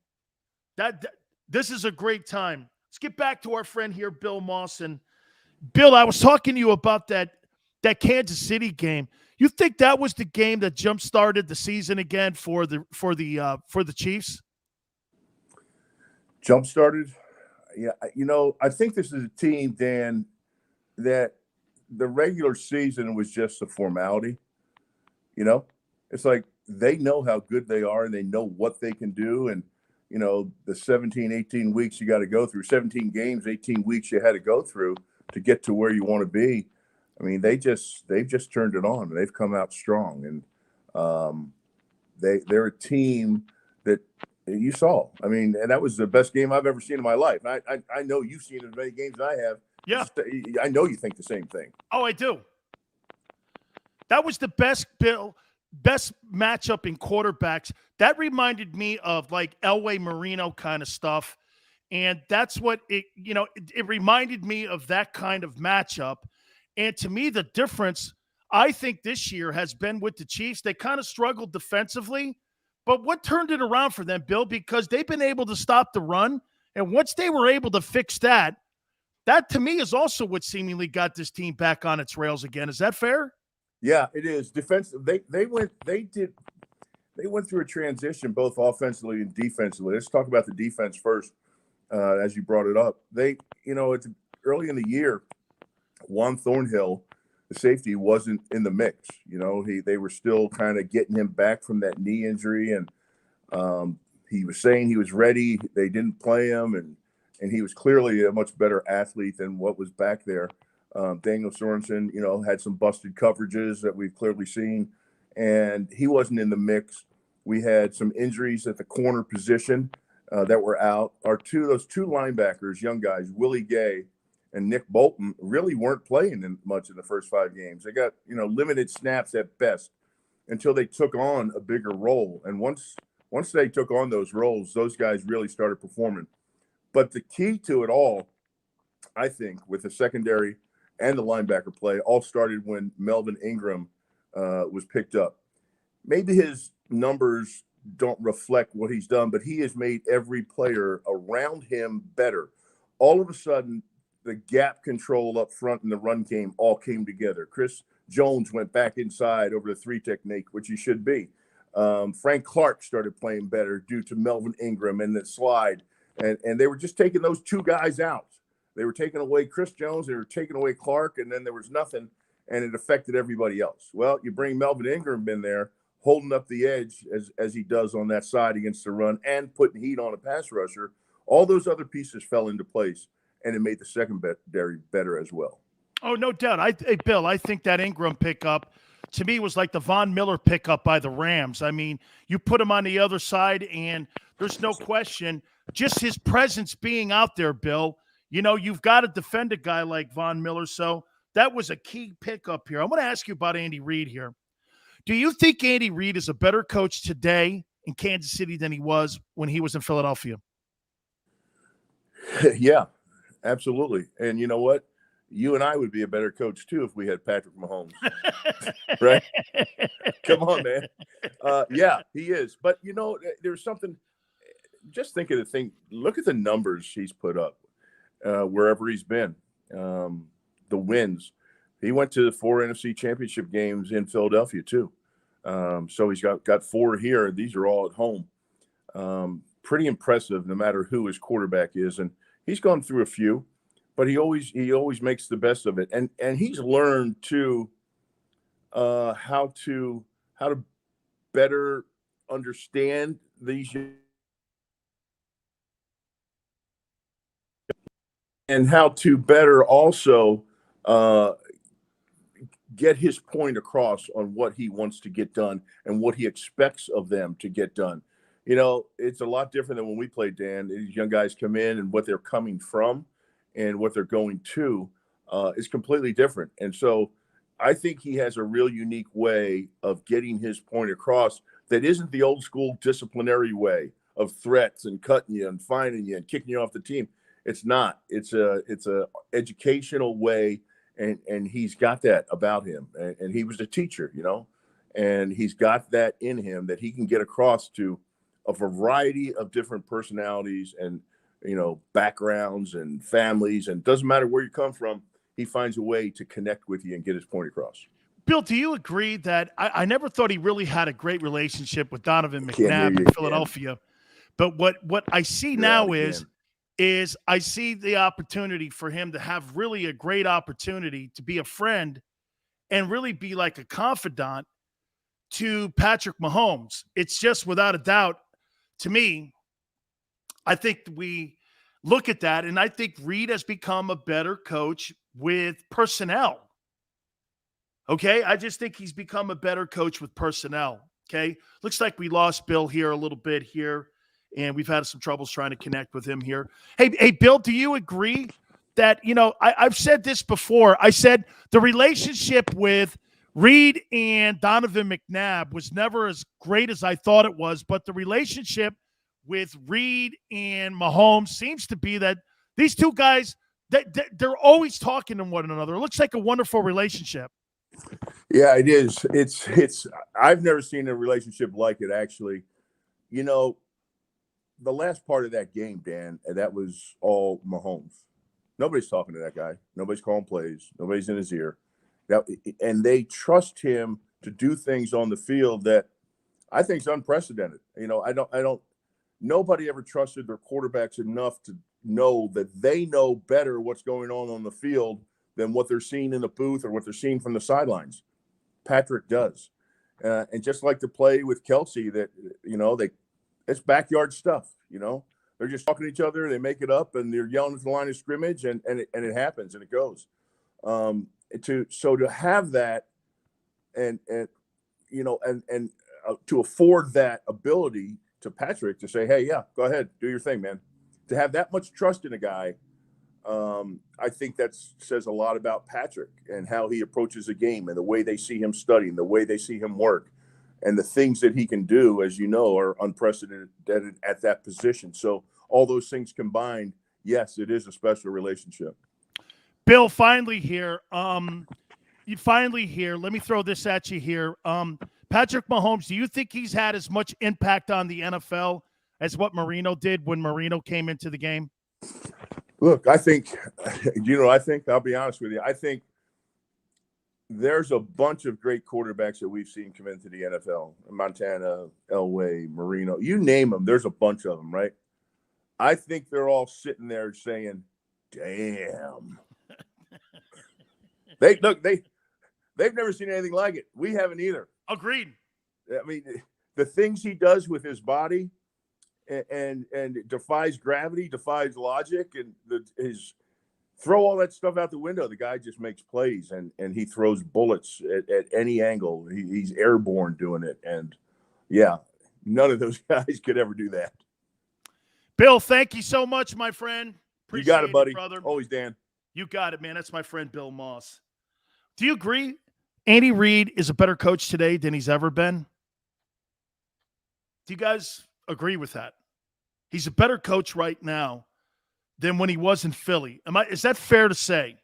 [SPEAKER 1] that this is a great time. Let's get back to our friend here, Bill Maas. And Bill, I was talking to you about that Kansas City game. You think that was the game that jump-started the season again for the Chiefs?
[SPEAKER 9] Jump-started? Yeah, I think this is a team, Dan, that the regular season was just a formality. It's like they know how good they are and they know what they can do. And, the 17, 18 weeks you got to go through, 17 games, 18 weeks you had to go through to get to where you want to be. I mean, they've just turned it on, and they've come out strong, and they're a team that you saw. I mean, and that was the best game I've ever seen in my life. And I know you've seen as many games as I have.
[SPEAKER 1] Yeah,
[SPEAKER 9] I know you think the same thing.
[SPEAKER 1] Oh, I do. That was the best matchup in quarterbacks. That reminded me of like Elway Marino kind of stuff. And that's what it reminded me of that kind of matchup. And to me, the difference, I think, this year has been with the Chiefs. They kind of struggled defensively. But what turned it around for them, Bill? Because they've been able to stop the run. And once they were able to fix that to me is also what seemingly got this team back on its rails again. Is that fair?
[SPEAKER 9] Yeah, it is. Defensive. They went through a transition both offensively and defensively. Let's talk about the defense first. As you brought it up, it's early in the year. Juan Thornhill, the safety, wasn't in the mix. They were still kind of getting him back from that knee injury, and he was saying he was ready. They didn't play him, and he was clearly a much better athlete than what was back there. Daniel Sorensen, had some busted coverages that we've clearly seen, and he wasn't in the mix. We had some injuries at the corner position that were out. Those two linebackers, young guys, Willie Gay and Nick Bolton, really weren't playing much in the first 5 games. They got, limited snaps at best until they took on a bigger role. And once they took on those roles, those guys really started performing. But the key to it all, I think, with the secondary and the linebacker play, all started when Melvin Ingram was picked up. Maybe his numbers don't reflect what he's done, but he has made every player around him better. All of a sudden, the gap control up front in the run game all came together. Chris Jones went back inside over the 3 technique, which he should be. Frank Clark started playing better due to Melvin Ingram and the slide. And they were just taking those 2 guys out. They were taking away Chris Jones, they were taking away Clark, and then there was nothing, and it affected everybody else. Well, you bring Melvin Ingram in there, holding up the edge as he does on that side against the run and putting heat on a pass rusher. All those other pieces fell into place, and it made the secondary better as well.
[SPEAKER 1] Oh, no doubt. Bill, I think that Ingram pickup, to me, was like the Von Miller pickup by the Rams. I mean, you put him on the other side, and there's no question, just his presence being out there, Bill, you've got to defend a guy like Von Miller. So that was a key pickup here. I want to ask you about Andy Reid here. Do you think Andy Reid is a better coach today in Kansas City than he was when he was in Philadelphia?
[SPEAKER 9] Yeah, absolutely. And you know what? You and I would be a better coach, too, if we had Patrick Mahomes. Right? Come on, man. Yeah, he is. But, there's something – just think of the thing. Look at the numbers he's put up wherever he's been, the wins. He went to the 4 NFC championship games in Philadelphia, too. So he's got 4 here. These are all at home. Pretty impressive no matter who his quarterback is. And he's gone through a few, but he always makes the best of it. And he's learned, too, how to better understand these and how to better also get his point across on what he wants to get done and what he expects of them to get done. It's a lot different than when we played, Dan. These young guys come in and what they're coming from and what they're going to is completely different. And so I think he has a real unique way of getting his point across that isn't the old school disciplinary way of threats and cutting you and fining you and kicking you off the team. It's not. It's a educational way. And he's got that about him. And he was a teacher, and he's got that in him that he can get across to a variety of different personalities and, backgrounds and families. And doesn't matter where you come from, he finds a way to connect with you and get his point across.
[SPEAKER 1] Bill, do you agree that I never thought he really had a great relationship with Donovan McNabb in Philadelphia? But what I see now is I see the opportunity for him to have really a great opportunity to be a friend and really be like a confidant to Patrick Mahomes. It's just without a doubt, to me, I think we look at that, and I think Reid has become a better coach with personnel. Okay, I just think he's become a better coach with personnel. Okay, looks like we lost Bill here a little bit here, and we've had some troubles trying to connect with him here. Hey, Bill, do you agree that, I've said this before. I said the relationship with Reid and Donovan McNabb was never as great as I thought it was, but the relationship with Reid and Mahomes seems to be that these two guys, they're always talking to one another. It looks like a wonderful relationship.
[SPEAKER 9] Yeah, it is. It's I've never seen a relationship like it, actually. The last part of that game, Dan, that was all Mahomes. Nobody's talking to that guy. Nobody's calling plays. Nobody's in his ear. And they trust him to do things on the field that I think is unprecedented. Nobody ever trusted their quarterbacks enough to know that they know better what's going on the field than what they're seeing in the booth or what they're seeing from the sidelines. Patrick does. And just like the play with Kelsey, that, it's backyard stuff, They're just talking to each other, they make it up, and they're yelling at the line of scrimmage, and it happens, and it goes. To have that and to afford that ability to Patrick to say, hey, yeah, go ahead, do your thing, man. To have that much trust in a guy, I think that says a lot about Patrick and how he approaches a game and the way they see him studying, the way they see him work, and the things that he can do, as you know, are unprecedented at that position. So all those things combined, yes, it is a special relationship.
[SPEAKER 1] Bill, finally here. Let me throw this at you here. Patrick Mahomes, do you think he's had as much impact on the NFL as what Marino did when Marino came into the game?
[SPEAKER 9] Look, I'll be honest with you. I think there's a bunch of great quarterbacks that we've seen come into the NFL. Montana, Elway, Marino, you name them. There's a bunch of them, right? I think they're all sitting there saying, damn. They've never seen anything like it. We haven't either.
[SPEAKER 1] Agreed.
[SPEAKER 9] I mean, the things he does with his body and defies gravity, defies logic, and throw all that stuff out the window. The guy just makes plays, and he throws bullets at any angle. He's airborne doing it. And, yeah, none of those guys could ever do that.
[SPEAKER 1] Bill, thank you so much, my friend. Appreciate
[SPEAKER 9] you got it, buddy.
[SPEAKER 1] Brother.
[SPEAKER 9] Always, Dan.
[SPEAKER 1] You got it, man. That's my friend Bill Maas. Do you agree Andy Reid is a better coach today than he's ever been? Do you guys agree with that? He's a better coach right now than when he was in Philly. Is that fair to say?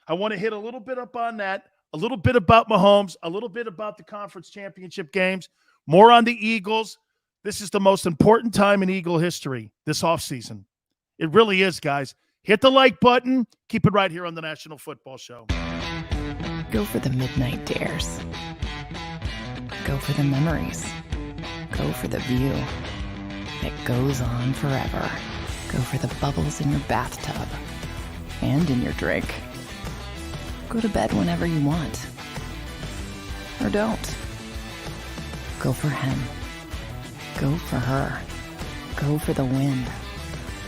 [SPEAKER 1] I want to hit a little bit up on that, a little bit about Mahomes, a little bit about the conference championship games, more on the Eagles. This is the most important time in Eagle history this offseason. It really is, guys. Hit the like button. Keep it right here on the National Football Show.
[SPEAKER 2] Go for the midnight dares. Go for the memories. Go for the view that goes on forever. Go for the bubbles in your bathtub and in your drink. Go to bed whenever you want. Or don't. Go for him. Go for her. Go for the win.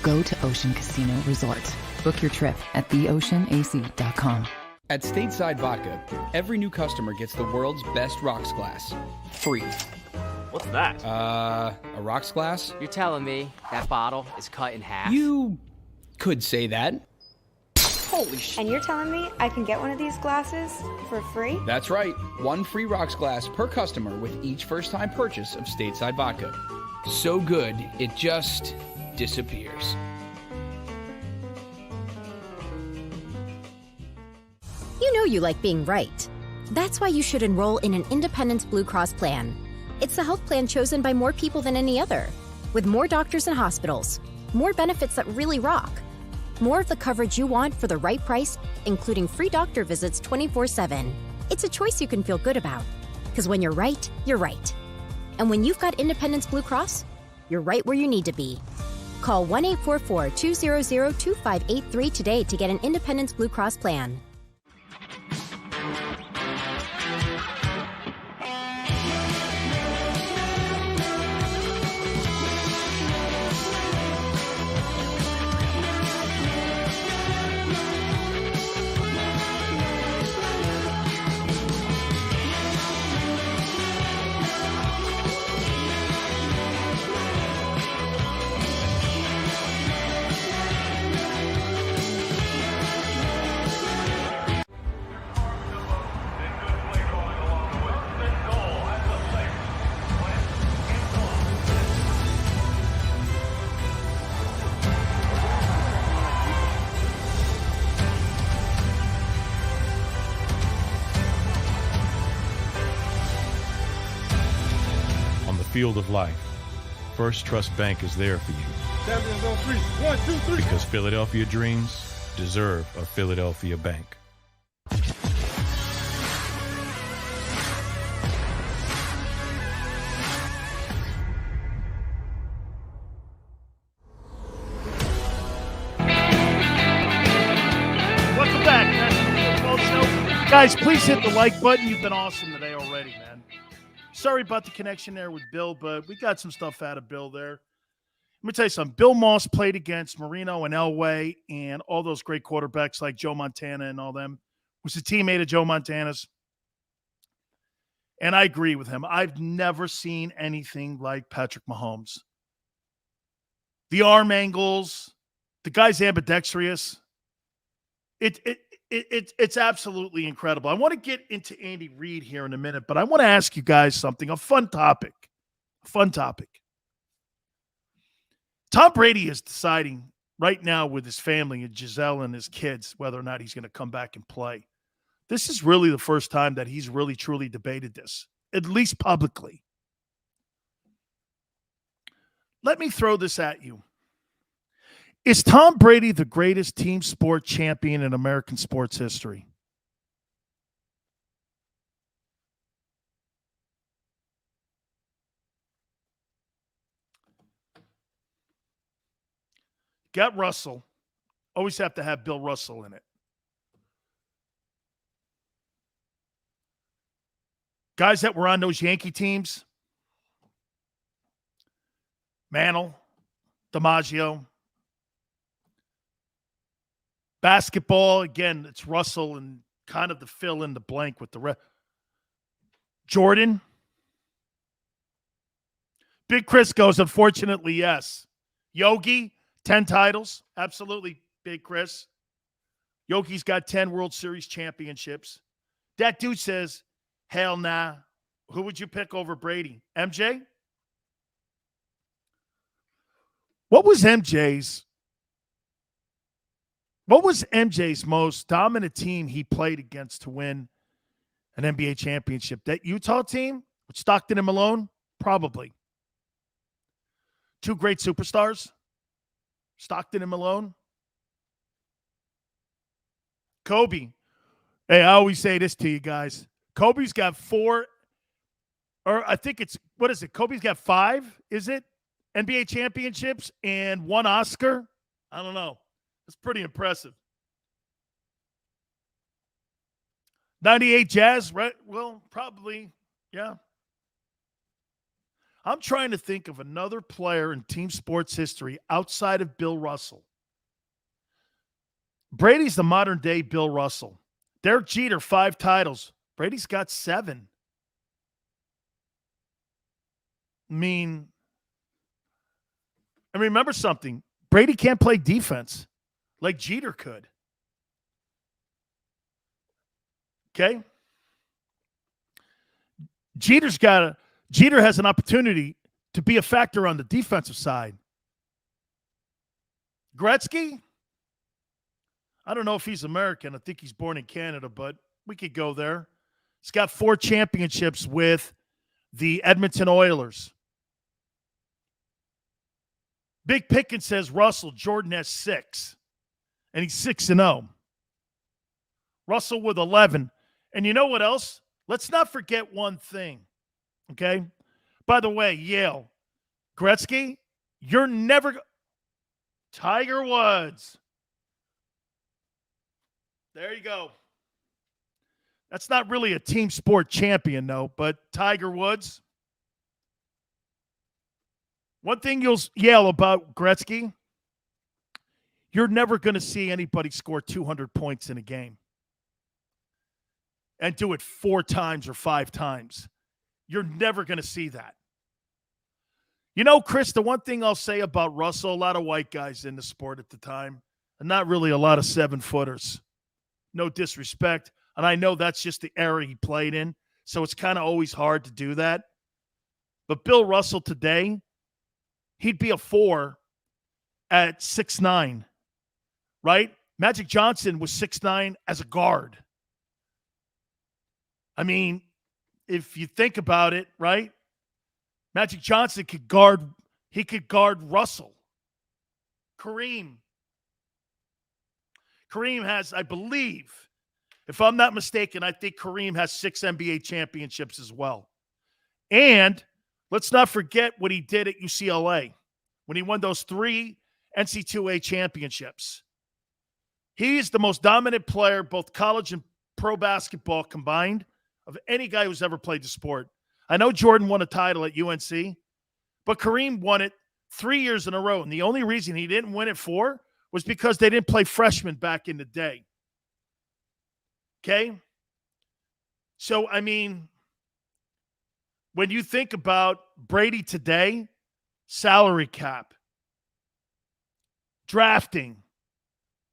[SPEAKER 2] Go to Ocean Casino Resort. Book your trip at theoceanac.com.
[SPEAKER 3] At Stateside Vodka, every new customer gets the world's best rocks glass. Free.
[SPEAKER 4] What's that?
[SPEAKER 3] A rocks glass?
[SPEAKER 4] You're telling me that bottle is cut in half?
[SPEAKER 3] You could say that.
[SPEAKER 4] Holy shit.
[SPEAKER 5] And you're telling me I can get one of these glasses for free?
[SPEAKER 3] That's right. One free rocks glass per customer with each first-time purchase of Stateside Vodka. So good, it just disappears.
[SPEAKER 6] You know you like being right. That's why you should enroll in an Independence Blue Cross plan. It's the health plan chosen by more people than any other, with more doctors and hospitals, more benefits that really rock, more of the coverage you want for the right price, including free doctor visits 24/7. It's a choice you can feel good about, because when you're right, you're right. And when you've got Independence Blue Cross, you're right where you need to be. Call 1-844-200-2583 today to get an Independence Blue Cross plan.
[SPEAKER 7] field of life, First Trust Bank is there for you.
[SPEAKER 8] Champions on three. 1, 2, 3.
[SPEAKER 7] Because Philadelphia dreams deserve a Philadelphia bank.
[SPEAKER 1] Welcome back, National Football Show. Guys, please hit the like button. You've been awesome today already, man. Sorry about the connection there with Bill, but we got some stuff out of Bill there. Let me tell you something. Bill Maas played against Marino and Elway and all those great quarterbacks like Joe Montana and all them. Was a teammate of Joe Montana's. And I agree with him. I've never seen anything like Patrick Mahomes. The arm angles, the guy's ambidextrous. It's absolutely incredible. I want to get into Andy Reid here in a minute, but I want to ask you guys something, a fun topic. Tom Brady is deciding right now with his family and Giselle and his kids whether or not he's going to come back and play. This is really the first time that he's really, truly debated this, at least publicly. Let me throw this at you. Is Tom Brady the greatest team sport champion in American sports history? Got Russell. Always have to have Bill Russell in it. Guys that were on those Yankee teams. Mantle, DiMaggio. Basketball, again, it's Russell and kind of the fill in the blank with the rest. Jordan. Big Chris goes, unfortunately, yes. Yogi, 10 titles. Absolutely, Big Chris. Yogi's got 10 World Series championships. That dude says, hell nah. Who would you pick over Brady? MJ? What was MJ's most dominant team he played against to win an NBA championship? That Utah team with Stockton and Malone? Probably. Two great superstars, Stockton and Malone. Kobe. Hey, I always say this to you guys. Kobe's got 4, or I think it's, what is it? Kobe's got 5, is it? NBA championships and 1 Oscar? I don't know. That's pretty impressive. 98 Jazz, right? Well, probably, yeah. I'm trying to think of another player in team sports history outside of Bill Russell. Brady's the modern-day Bill Russell. Derek Jeter, 5 titles. Brady's got 7. I mean, and remember something. Brady can't play defense like Jeter could. Okay? Jeter has an opportunity to be a factor on the defensive side. Gretzky? I don't know if he's American. I think he's born in Canada, but we could go there. He's got 4 championships with the Edmonton Oilers. Big Pickens says Russell. Jordan has 6. And he's 6-0. Russell with 11. And you know what else? Let's not forget one thing. Okay? By the way, Yale. Gretzky, you're never... Tiger Woods. There you go. That's not really a team sport champion, though, but Tiger Woods. One thing you'll yell about Gretzky, you're never going to see anybody score 200 points in a game and do it 4 times or 5 times. You're never going to see that. You know, Chris, the one thing I'll say about Russell, a lot of white guys in the sport at the time, and not really a lot of 7-footers. No disrespect. And I know that's just the era he played in, so it's kind of always hard to do that. But Bill Russell today, he'd be a 4 at 6'9", right? Magic Johnson was 6'9" as a guard. I mean, if you think about it, right? Magic Johnson could guard Russell. Kareem has, I believe, if I'm not mistaken, I think Kareem has 6 NBA championships as well. And let's not forget what he did at UCLA when he won those 3 NCAA championships. He's the most dominant player, both college and pro basketball combined, of any guy who's ever played the sport. I know Jordan won a title at UNC, but Kareem won it 3 years in a row. And the only reason he didn't win it 4 was because they didn't play freshmen back in the day. Okay? So, I mean, when you think about Brady today, salary cap, drafting,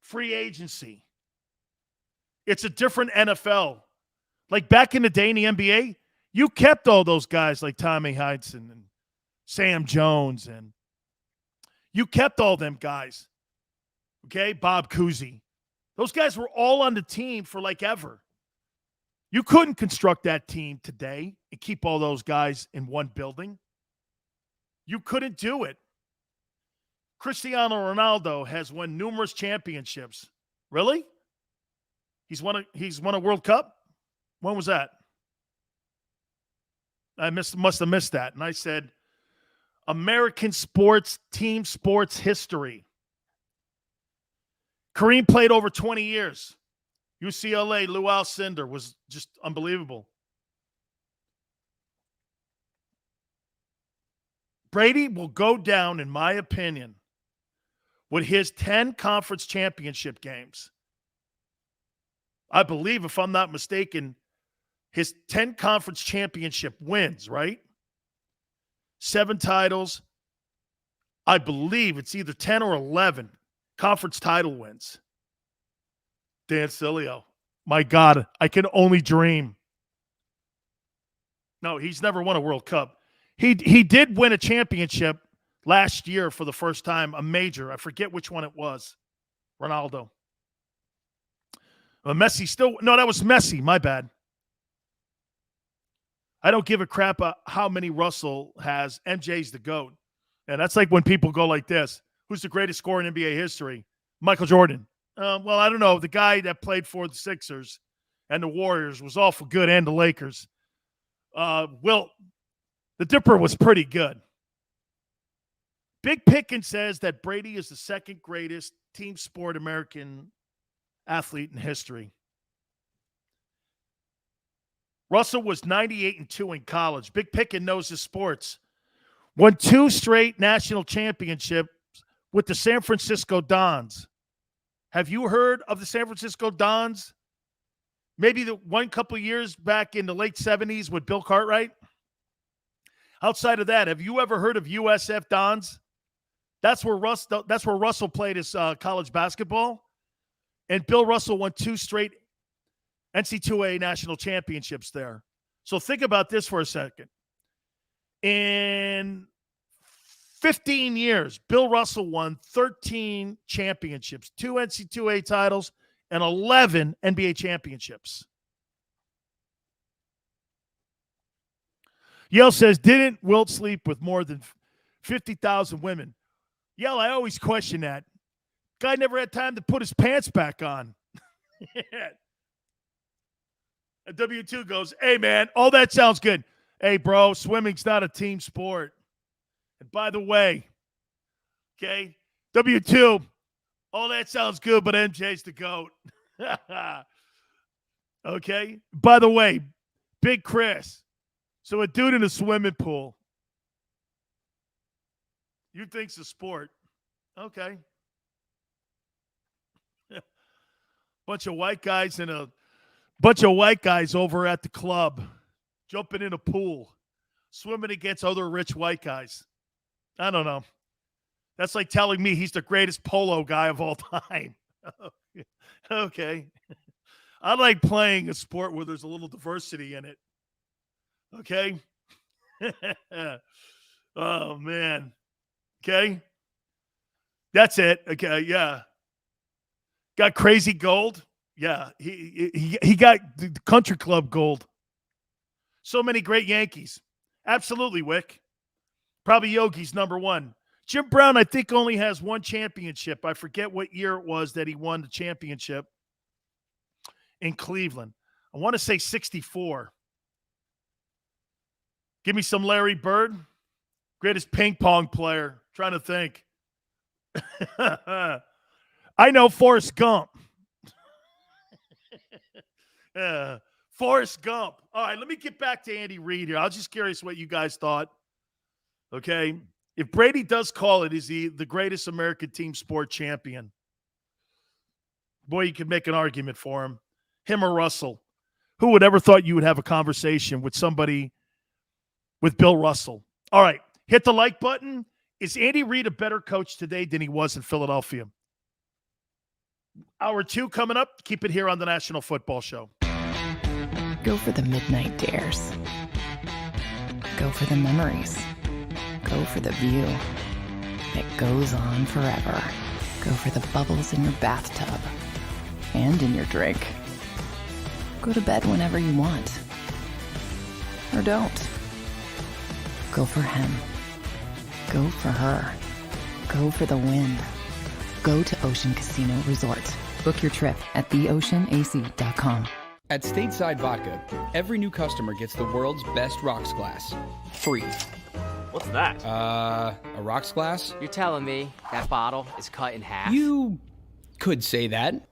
[SPEAKER 1] free agency, it's a different NFL. Like back in the day in the NBA, you kept all those guys like Tommy Heinsohn and Sam Jones, and you kept all them guys. Okay, Bob Cousy. Those guys were all on the team for like ever. You couldn't construct that team today and keep all those guys in one building. You couldn't do it. Cristiano Ronaldo has won numerous championships. Really? He's won a World Cup? When was that? I must have missed that. And I said, American sports, team sports history. Kareem played over 20 years. UCLA, Lou Alcindor was just unbelievable. Brady will go down, in my opinion, with his 10 conference championship games. I believe, if I'm not mistaken, his 10 conference championship wins, right? 7 titles. I believe it's either 10 or 11 conference title wins. Dan Sileo. My God, I can only dream. No, he's never won a World Cup. He did win a championship last year for the first time, a major. I forget which one it was. Ronaldo. Messi still – no, that was Messi. My bad. I don't give a crap how many Russell has. MJ's the GOAT. And that's like when people go like this. Who's the greatest scorer in NBA history? Michael Jordan. Well, I don't know. The guy that played for the Sixers and the Warriors was awful good, and the Lakers. Well, the Dipper was pretty good. Big Pickens says that Brady is the second greatest team sport American athlete in history. Russell was 98-2 in college. Big Pickens knows his sports. Won 2 straight national championships with the San Francisco Dons. Have you heard of the San Francisco Dons? Maybe the one couple years back in the late 70s with Bill Cartwright. Outside of that, have you ever heard of USF Dons? That's where Russell played his college basketball. And Bill Russell won 2 straight NCAA national championships there. So think about this for a second. In 15 years, Bill Russell won 13 championships, 2 NCAA titles, and 11 NBA championships. Yale says, didn't Wilt sleep with more than 50,000 women? Yale, I always question that. Guy never had time to put his pants back on. And W2 goes, hey, man, all that sounds good. Hey, bro, swimming's not a team sport. And by the way, okay, W2, all that sounds good, but MJ's the GOAT. Okay? By the way, Big Chris, so a dude in a swimming pool, you think's a sport. Okay. Bunch of white guys over at the club jumping in a pool, swimming against other rich white guys. I don't know. That's like telling me he's the greatest polo guy of all time. Okay. I like playing a sport where there's a little diversity in it. Okay. Oh, man. Okay. That's it. Okay. Yeah. Got crazy gold. Yeah. He got the country club gold. So many great Yankees. Absolutely, Wick. Probably Yogi's number one. Jim Brown, I think, only has one championship. I forget what year it was that he won the championship in Cleveland. I want to say 64. Give me some Larry Bird. Greatest ping pong player. Trying to think. I know Forrest Gump. Forrest Gump. All right, let me get back to Andy Reid here. I was just curious what you guys thought. Okay. If Brady does call it, is he the greatest American team sport champion? Boy, you could make an argument for him. Him or Russell. Who would ever thought you would have a conversation with somebody with Bill Russell? All right. Hit the like button. Is Andy Reid a better coach today than he was in Philadelphia? Hour 2 coming up. Keep it here on the National Football Show.
[SPEAKER 2] Go for the midnight dares. Go for the memories. Go for the view that goes on forever. Go for the bubbles in your bathtub and in your drink. Go to bed whenever you want. Or don't. Go for him. Go for her. Go for the win. Go to Ocean Casino Resort. Book your trip at theoceanac.com.
[SPEAKER 3] At Stateside Vodka, every new customer gets the world's best rocks glass. Free.
[SPEAKER 4] What's that?
[SPEAKER 3] A rocks glass?
[SPEAKER 4] You're telling me that bottle is cut in half?
[SPEAKER 3] You could say that.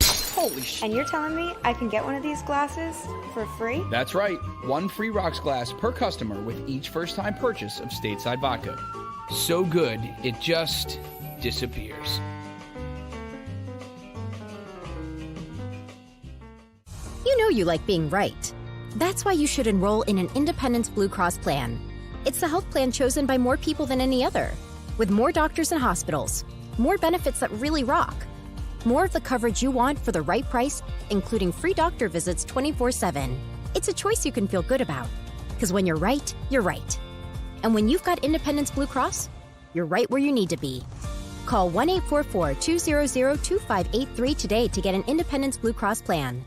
[SPEAKER 4] Holy shit.
[SPEAKER 5] And you're telling me I can get one of these glasses for free?
[SPEAKER 3] That's right. One free rocks glass per customer with each first-time purchase of Stateside Vodka. So good, it just disappears.
[SPEAKER 6] You know you like being right. That's why you should enroll in an Independence Blue Cross plan. It's the health plan chosen by more people than any other, with more doctors and hospitals, more benefits that really rock, more of the coverage you want for the right price, including free doctor visits 24/7. It's a choice you can feel good about, because when you're right, you're right. And when you've got Independence Blue Cross, you're right where you need to be. Call 1-844-200-2583 today to get an Independence Blue Cross plan.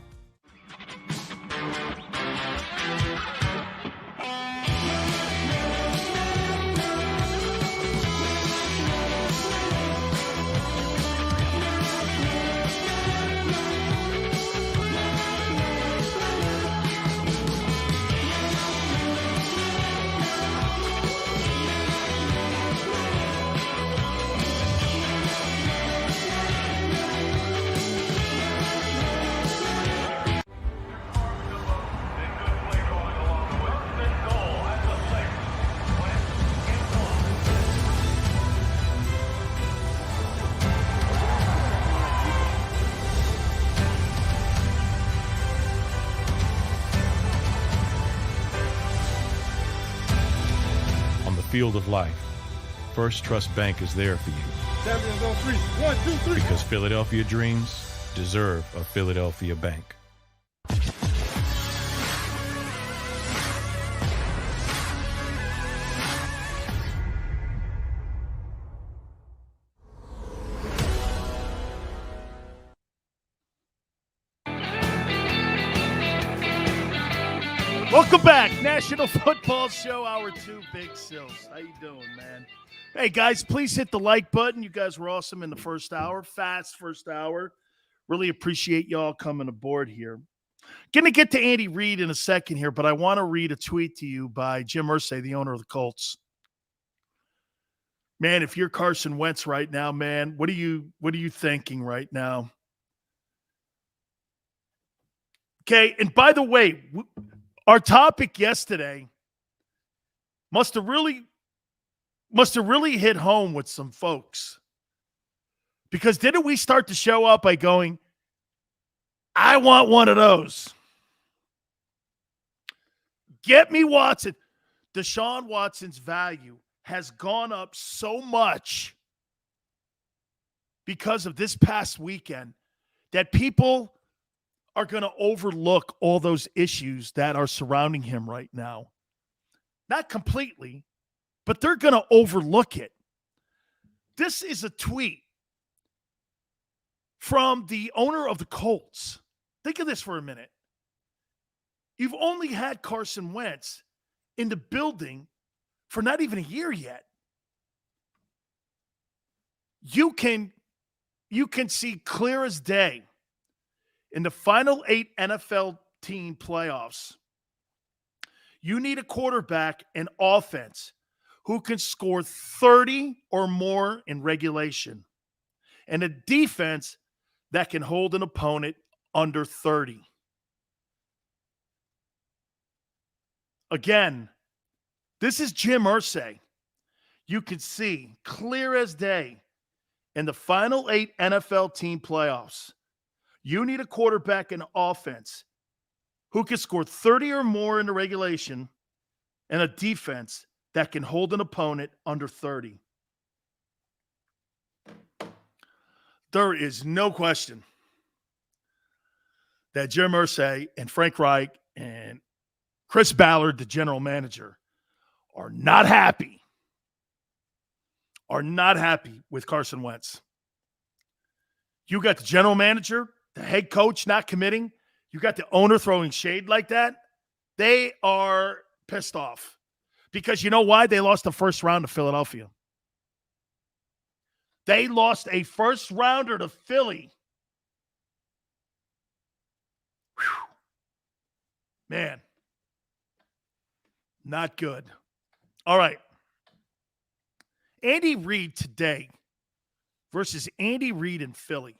[SPEAKER 7] Field of life, First Trust Bank is there for you.
[SPEAKER 8] Champions on 3. 1, 2, 3.
[SPEAKER 7] Because Philadelphia dreams deserve a Philadelphia bank.
[SPEAKER 1] Welcome back. National Football Show, Hour 2, Big Sills. How you doing, man? Hey, guys, please hit the like button. You guys were awesome in the first hour. Fast first hour. Really appreciate y'all coming aboard here. Going to get to Andy Reid in a second here, but I want to read a tweet to you by Jim Irsay, the owner of the Colts. Man, if you're Carson Wentz right now, man, what are you thinking right now? Okay, and by the way, our topic yesterday must have really hit home with some folks. Because didn't we start to show up by going, I want one of those. Get me Watson. Deshaun Watson's value has gone up so much because of this past weekend that people are going to overlook all those issues that are surrounding him right now. Not completely, but they're going to overlook it. This is a tweet from the owner of the Colts. Think of this for a minute. You've only had Carson Wentz in the building for not even a year yet. You can see clear as day in the final 8 NFL team playoffs, you need a quarterback and offense who can score 30 or more in regulation and a defense that can hold an opponent under 30. Again, this is Jim Irsay. You can see clear as day in the final 8 NFL team playoffs, you need a quarterback and offense who can score 30 or more in the regulation and a defense that can hold an opponent under 30. There is no question that Jim Irsay and Frank Reich and Chris Ballard, the general manager, are not happy with Carson Wentz. You got the general manager, the head coach not committing. You got the owner throwing shade like that. They are pissed off because you know why? They lost the first round to Philadelphia. They lost a first rounder to Philly. Whew. Man, not good. All right. Andy Reid today versus Andy Reid in Philly.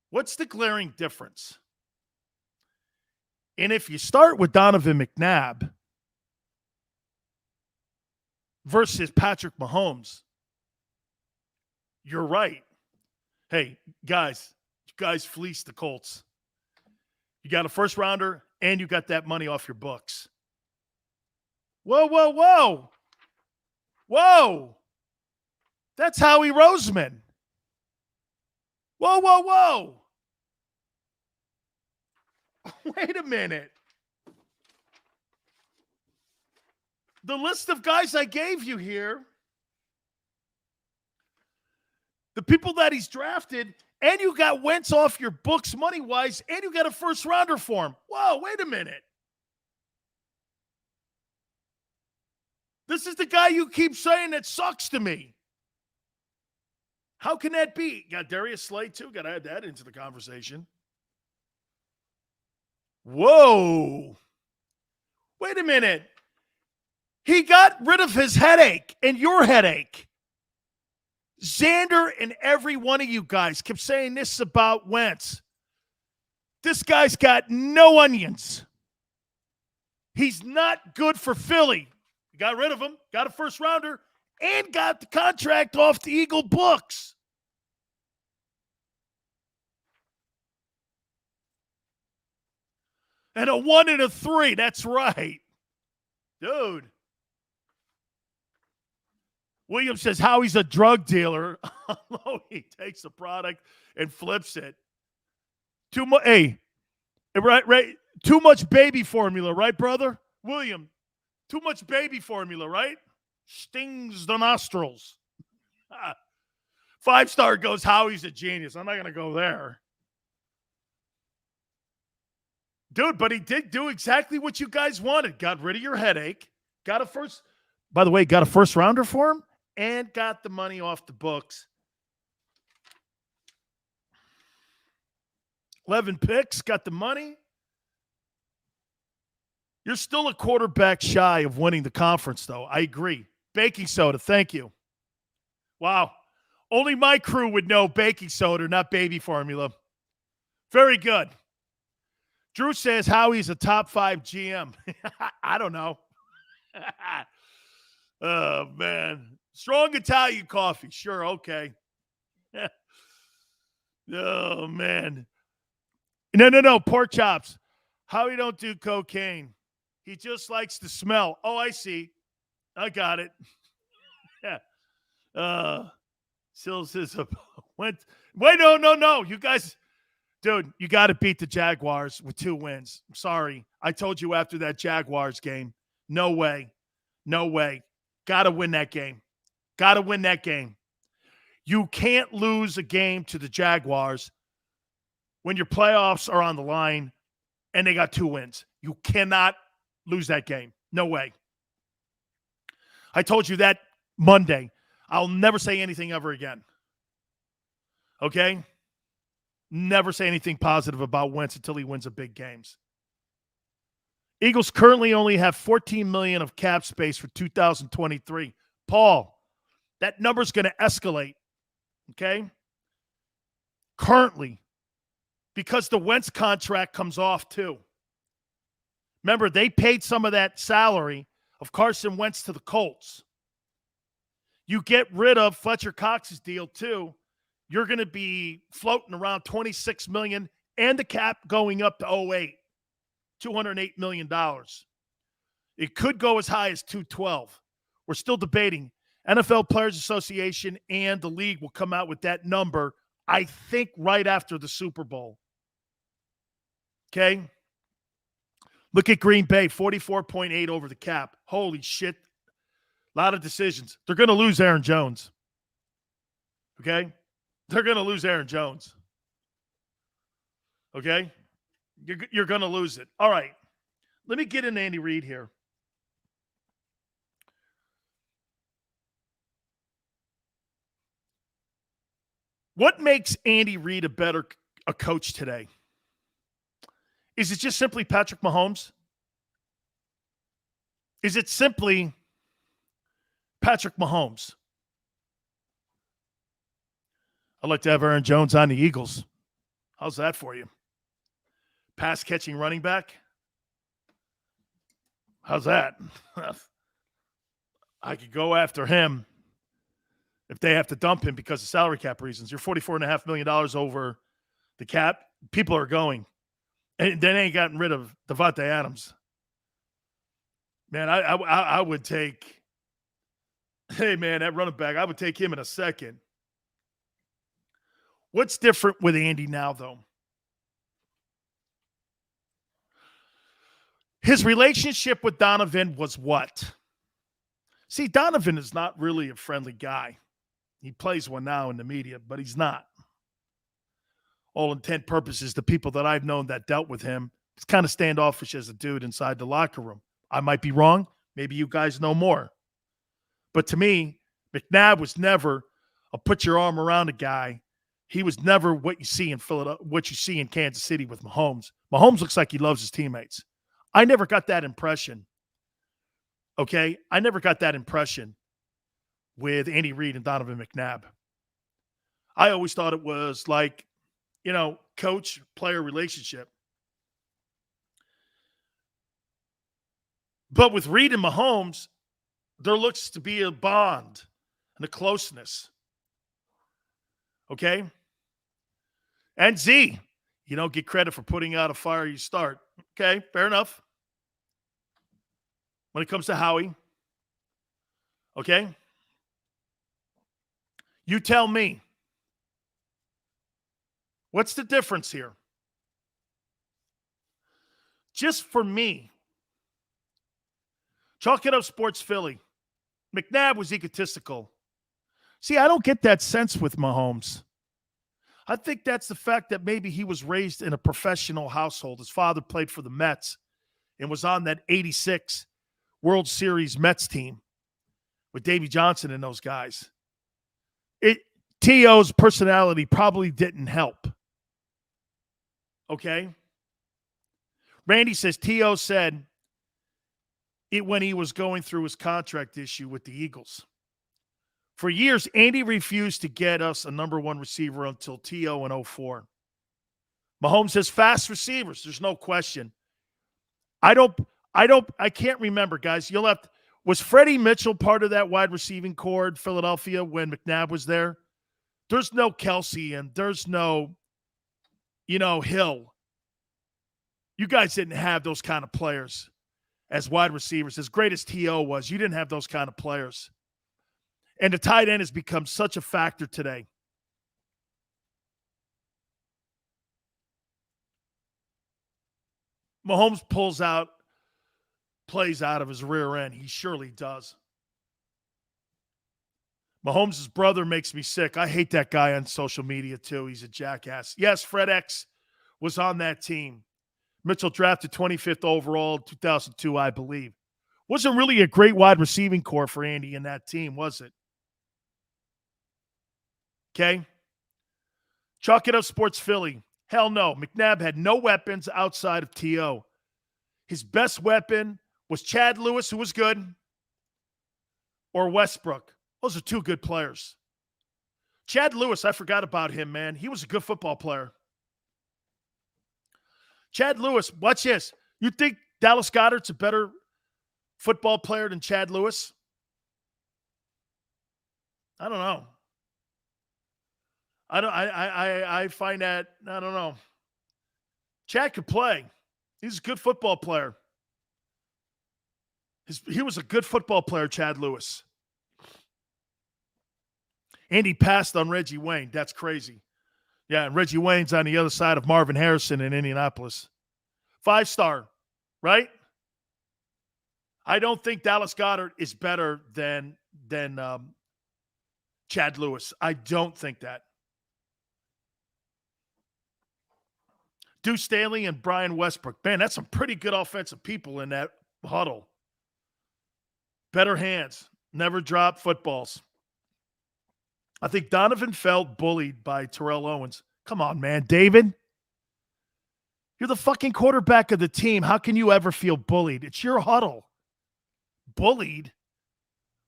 [SPEAKER 1] What's the glaring difference? And if you start with Donovan McNabb versus Patrick Mahomes, you're right. Hey, guys, you guys fleeced the Colts. You got a first rounder and you got that money off your books. Whoa, whoa, whoa. Whoa. That's Howie Roseman. Whoa, whoa, whoa. Wait a minute. The list of guys I gave you here, the people that he's drafted, and you got Wentz off your books money-wise, and you got a first-rounder for him. Whoa, wait a minute. This is the guy you keep saying that sucks to me. How can that be? Got Darius Slay, too. Got to add that into the conversation. Whoa. Wait a minute. He got rid of his headache and your headache. Xander and every one of you guys kept saying this about Wentz. This guy's got no onions. He's not good for Philly. You got rid of him, got a first rounder, and got the contract off the Eagle books. And a 1 and a 3. That's right. Dude. Williams says Howie's a drug dealer. He takes the product and flips it. Too much baby formula, right, brother? William, too much baby formula, right? Stings the nostrils. 5-star goes, Howie's a genius. I'm not going to go there. Dude, but he did do exactly what you guys wanted. Got rid of your headache. Got a first rounder for him and got the money off the books. 11 picks, got the money. You're still a quarterback shy of winning the conference, though. I agree. Baking soda, thank you. Wow. Only my crew would know baking soda, not baby formula. Very good. Drew says Howie's a top 5 GM. I don't know. Oh, man. Strong Italian coffee. Sure, okay. Oh, man. No. Pork chops. Howie don't do cocaine. He just likes the smell. Oh, I see. I got it. Sills says, wait, no. You guys, dude, you got to beat the Jaguars with 2 wins. I'm sorry. I told you after that Jaguars game. No way. Got to win that game. You can't lose a game to the Jaguars when your playoffs are on the line and they got 2 wins. You cannot lose that game. No way. I told you that Monday. I'll never say anything ever again. Okay? Never say anything positive about Wentz until he wins the big games. Eagles currently only have $14 million of cap space for 2023. Paul, that number's going to escalate. Okay? Currently, because the Wentz contract comes off too. Remember, they paid some of that salary of Carson Wentz to the Colts. You get rid of Fletcher Cox's deal too, you're going to be floating around $26 million and the cap going up to $208 million. It could go as high as $212. We're still debating. NFL Players Association and the league will come out with that number, I think, right after the Super Bowl. Okay? Look at Green Bay, 44.8 over the cap. Holy shit. A lot of decisions. They're going to lose Aaron Jones. Okay? They're going to lose Aaron Jones. Okay? You're going to lose it. All right. Let me get into Andy Reid here. What makes Andy Reid a coach today? Is it just simply Patrick Mahomes? Is it simply Patrick Mahomes? I'd like to have Aaron Jones on the Eagles. How's that for you? Pass catching running back? How's that? I could go after him if they have to dump him because of salary cap reasons. You're $44.5 million over the cap. People are going. And they ain't gotten rid of Devontae Adams. Man, I would take – hey, man, that running back, I would take him in a second. What's different with Andy now, though? His relationship with Donovan was what? See, Donovan is not really a friendly guy. He plays one now in the media, but he's not. All intent purposes, the people that I've known that dealt with him, he's kind of standoffish as a dude inside the locker room. I might be wrong. Maybe you guys know more. But to me, McNabb was never a put your arm around a guy. He was never what you see in Philadelphia, what you see in Kansas City with Mahomes. Mahomes looks like he loves his teammates. I never got that impression. Okay? I never got that impression with Andy Reid and Donovan McNabb. I always thought it was like, coach-player relationship. But with Reid and Mahomes, there looks to be a bond and a closeness. Okay? And Z, you don't get credit for putting out a fire you start. Okay, fair enough. When it comes to Howie, okay? You tell me. What's the difference here? Just for me, chalk it up Sports Philly. McNabb was egotistical. See, I don't get that sense with Mahomes. I think that's the fact that maybe he was raised in a professional household. His father played for the Mets and was on that 86 World Series Mets team with Davey Johnson and those guys. T.O.'s personality probably didn't help. Okay? Randy says T.O. said it when he was going through his contract issue with the Eagles. For years, Andy refused to get us a number one receiver until T.O. in 2004. Mahomes has fast receivers. There's no question. I can't remember, guys. Was Freddie Mitchell part of that wide receiving core in Philadelphia when McNabb was there? There's no Kelsey and there's no, Hill. You guys didn't have those kind of players as wide receivers. As great as T.O. was, you didn't have those kind of players. And the tight end has become such a factor today. Mahomes plays out of his rear end. He surely does. Mahomes' brother makes me sick. I hate that guy on social media, too. He's a jackass. Yes, Fred X was on that team. Mitchell drafted 25th overall in 2002, I believe. Wasn't really a great wide receiving core for Andy in that team, was it? Okay. Chalk it up, Sports Philly. Hell no. McNabb had no weapons outside of T.O. His best weapon was Chad Lewis, who was good, or Westbrook. Those are two good players. Chad Lewis, I forgot about him, man. He was a good football player. Chad Lewis, watch this. You think Dallas Goedert's a better football player than Chad Lewis? I don't know. I find that, I don't know. Chad could play. He's a good football player. He was a good football player, Chad Lewis. Andy passed on Reggie Wayne. That's crazy. Yeah, and Reggie Wayne's on the other side of Marvin Harrison in Indianapolis. 5-star, right? I don't think Dallas Goedert is better than Chad Lewis. I don't think that. Deuce Staley and Brian Westbrook. Man, that's some pretty good offensive people in that huddle. Better hands. Never drop footballs. I think Donovan felt bullied by Terrell Owens. Come on, man. David, you're the fucking quarterback of the team. How can you ever feel bullied? It's your huddle. Bullied?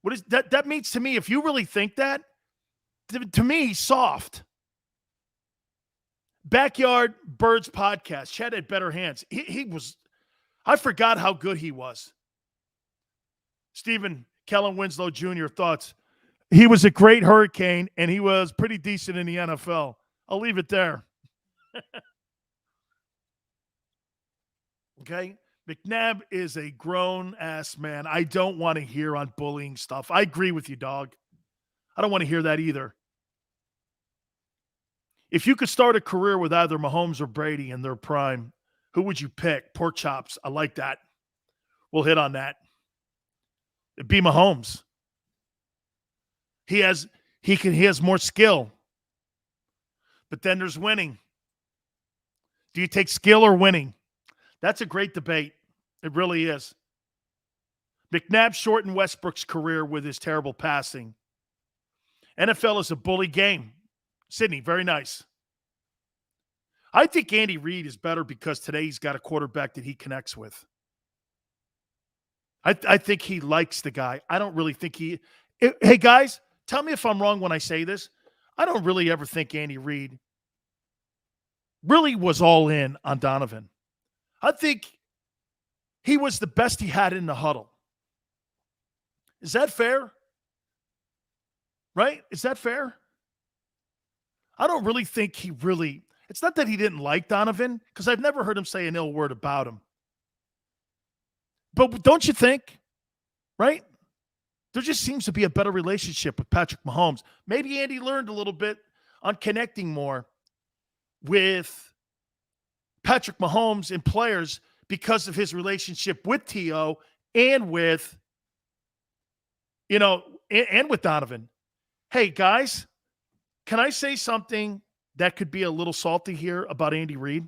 [SPEAKER 1] What is that? That means to me, if you really think that, to me, he's soft. Backyard Birds podcast. Chad had better hands. He was, I forgot how good he was. Stephen Kellen Winslow Jr. thoughts. He was a great Hurricane, and he was pretty decent in the NFL. I'll leave it there. Okay? McNabb is a grown-ass man. I don't want to hear on bullying stuff. I agree with you, dog. I don't want to hear that either. If you could start a career with either Mahomes or Brady in their prime, who would you pick? Pork chops. I like that. We'll hit on that. It'd be Mahomes. He has more skill. But then there's winning. Do you take skill or winning? That's a great debate. It really is. McNabb shortened Westbrook's career with his terrible passing. NFL is a bully game. Sydney, very nice. I think Andy Reid is better because today he's got a quarterback that he connects with. I think he likes the guy. I don't really think he – hey, guys, tell me if I'm wrong when I say this. I don't really ever think Andy Reid really was all in on Donovan. I think he was the best he had in the huddle. Is that fair? Right? Is that fair? I don't really think he really – it's not that he didn't like Donovan, because I've never heard him say an ill word about him. But don't you think, right? There just seems to be a better relationship with Patrick Mahomes. Maybe Andy learned a little bit on connecting more with Patrick Mahomes and players because of his relationship with T.O. and with, and with Donovan. Hey, guys, can I say something that could be a little salty here about Andy Reid?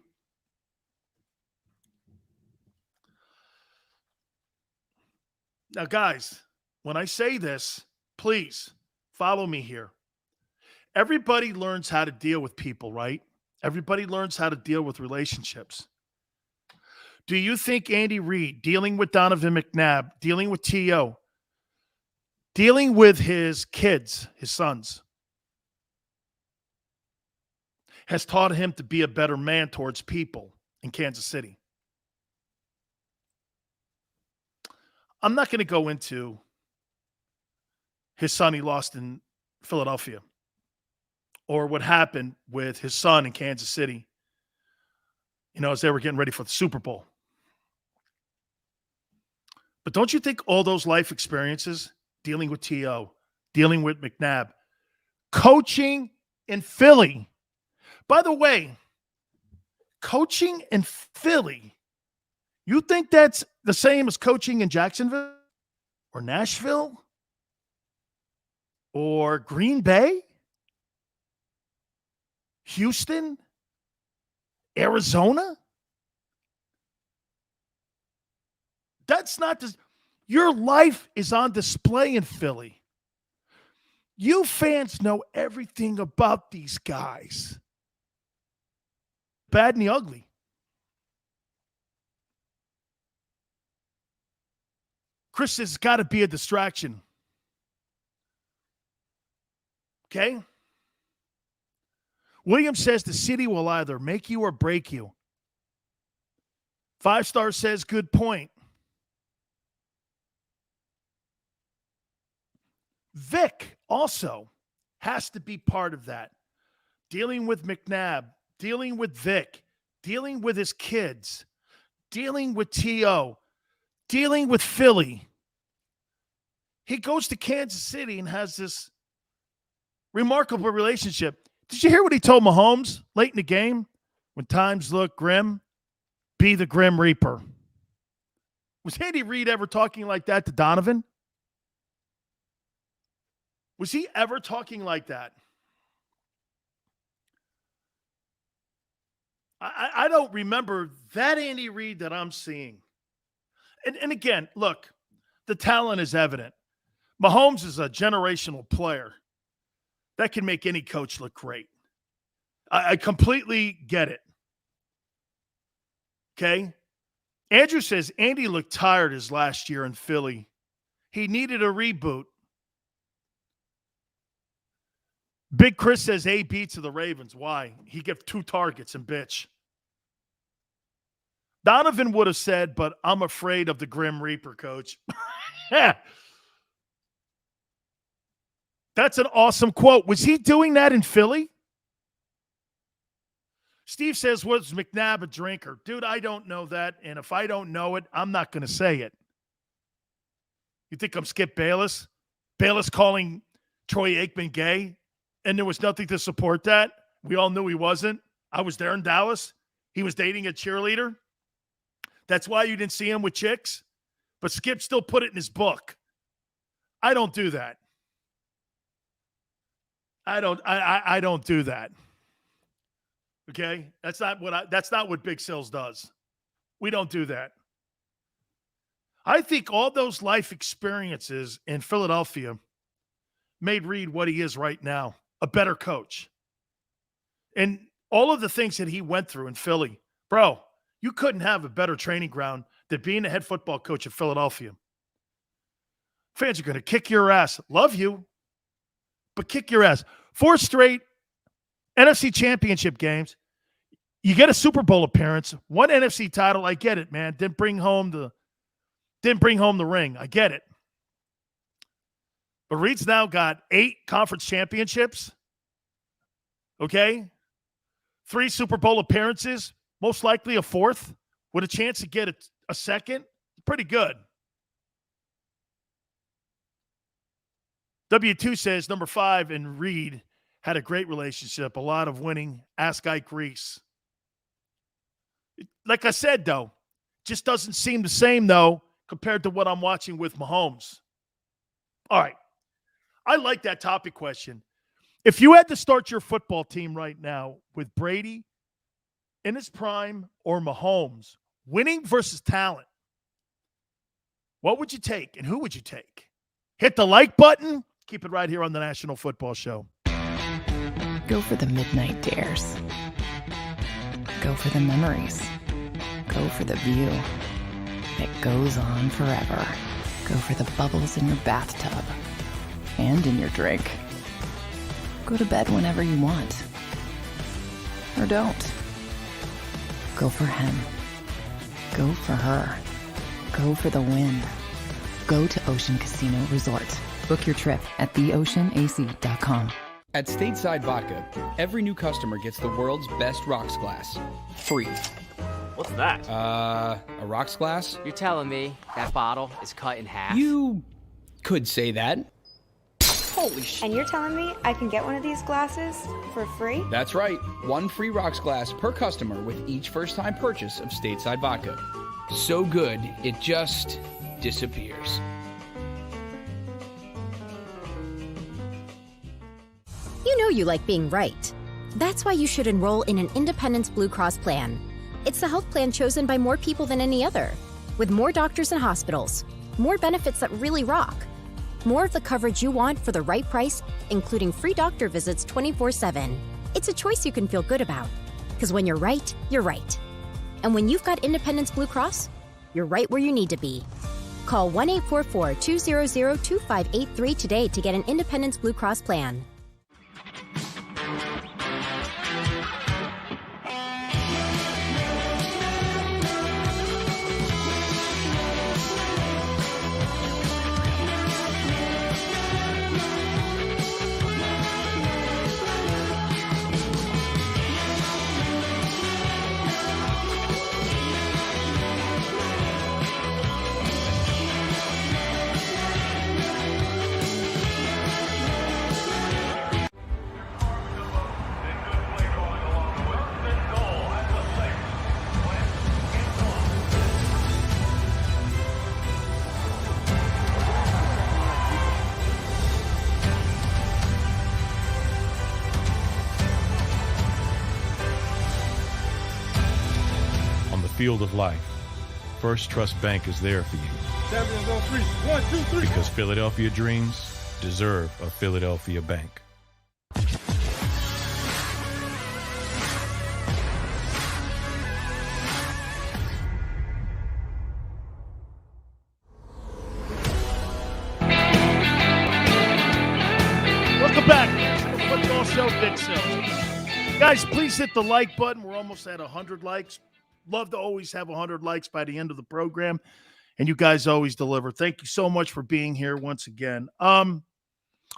[SPEAKER 1] Now, guys, when I say this, please follow me here. Everybody learns how to deal with people, right? Everybody learns how to deal with relationships. Do you think Andy Reid, dealing with Donovan McNabb, dealing with T.O., dealing with his kids, his sons, has taught him to be a better man towards people in Kansas City? I'm not going to go into his son he lost in Philadelphia or what happened with his son in Kansas City, as they were getting ready for the Super Bowl. But don't you think all those life experiences, dealing with T.O., dealing with McNabb, coaching in Philly, by the way, coaching in Philly, you think that's the same as coaching in Jacksonville or Nashville or Green Bay, Houston, Arizona? That's not the. Your life is on display in Philly. You fans know everything about these guys. Bad and the ugly. Chris says it's got to be a distraction. Okay? William says the city will either make you or break you. 5-star says good point. Vic also has to be part of that. Dealing with McNabb, dealing with Vic, dealing with his kids, dealing with T.O., dealing with Philly. He goes to Kansas City and has this remarkable relationship. Did you hear what he told Mahomes late in the game? When times look grim, be the Grim Reaper. Was Andy Reid ever talking like that to Donovan? Was he ever talking like that? I don't remember that Andy Reid that I'm seeing. And again, look, the talent is evident. Mahomes is a generational player that can make any coach look great. I completely get it. Okay? Andrew says Andy looked tired his last year in Philly. He needed a reboot. Big Chris says AB to the Ravens. Why? He gave 2 targets and bitch. Donovan would have said, but I'm afraid of the Grim Reaper, coach. That's an awesome quote. Was he doing that in Philly? Steve says, was McNabb a drinker? Dude, I don't know that. And if I don't know it, I'm not going to say it. You think I'm Skip Bayless? Bayless calling Troy Aikman gay? And there was nothing to support that? We all knew he wasn't. I was there in Dallas. He was dating a cheerleader. That's why you didn't see him with chicks. But Skip still put it in his book. I don't do that. I don't do that. Okay? That's not what Big Sills does. We don't do that. I think all those life experiences in Philadelphia made Reid what he is right now, a better coach. And all of the things that he went through in Philly, bro, you couldn't have a better training ground than being the head football coach of Philadelphia. Fans are going to kick your ass. Love you, but kick your ass. 4 straight NFC championship games. You get a Super Bowl appearance, 1 NFC title. I get it, man. Didn't bring home the ring. I get it. But Reid's now got 8 conference championships. Okay? 3 Super Bowl appearances, most likely a 4th, with a chance to get a second. Pretty good. W2 says number 5 and Reid had a great relationship, a lot of winning. Ask Ike Reese. Like I said, though, just doesn't seem the same, though, compared to what I'm watching with Mahomes. All right. I like that topic question. If you had to start your football team right now with Brady in his prime or Mahomes, winning versus talent, what would you take and who would you take? Hit the like button. Keep it right here on the National Football Show.
[SPEAKER 2] Go for the midnight dares. Go for the memories. Go for the view that goes on forever. Go for the bubbles in your bathtub and in your drink. Go to bed whenever you want. Or don't. Go for him. Go for her. Go for the win. Go to Ocean Casino Resort. Book your trip at theoceanac.com.
[SPEAKER 3] At Stateside Vodka, every new customer gets the world's best rocks glass. Free.
[SPEAKER 4] What's that?
[SPEAKER 3] A rocks glass?
[SPEAKER 4] You're telling me that bottle is cut in half?
[SPEAKER 3] You could say that.
[SPEAKER 4] Holy shit.
[SPEAKER 5] And you're telling me I can get one of these glasses for free?
[SPEAKER 3] That's right. 1 free rocks glass per customer with each first-time purchase of Stateside Vodka. So good, it just disappears.
[SPEAKER 6] You know you like being right. That's why you should enroll in an Independence Blue Cross plan. It's the health plan chosen by more people than any other, with more doctors and hospitals, More benefits that really rock. More of the coverage you want for the right price, including free doctor visits 24/7. It's a choice you can feel good about. Because when you're right, you're right. And when you've got Independence Blue Cross, you're right where you need to be. Call 1-844-200-2583 today to get an Independence Blue Cross plan.
[SPEAKER 7] Field of life, First Trust Bank is there for you.
[SPEAKER 8] Champions on 3. 1, 2, 3.
[SPEAKER 7] Because Philadelphia dreams deserve a Philadelphia bank.
[SPEAKER 1] Welcome back. National Football Show, Big Sills. Guys, please hit the like button. We're almost at 100 likes. Love to always have 100 likes by the end of the program, and you guys always deliver. Thank you so much for being here once again.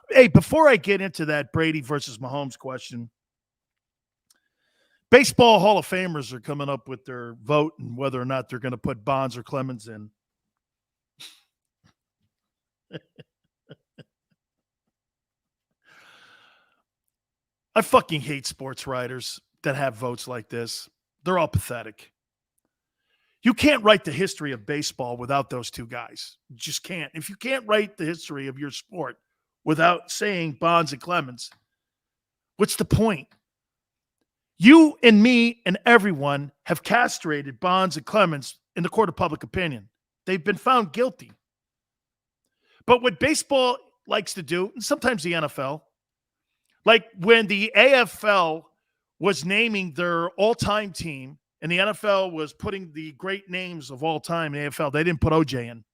[SPEAKER 1] Hey, before I get into that Brady versus Mahomes question, Baseball Hall of Famers are coming up with their vote and whether or not they're going to put Bonds or Clemens in. I fucking hate sports writers that have votes like this. They're all pathetic. You can't write the history of baseball without those two guys. You just can't. If you can't write the history of your sport without saying Bonds and Clemens, what's the point? You and me and everyone have castrated Bonds and Clemens in the court of public opinion. They've been found guilty. But what baseball likes to do, and sometimes the NFL, like when the AFL was naming their all-time team, and the NFL was putting the great names of all time in the AFL. They didn't put OJ in.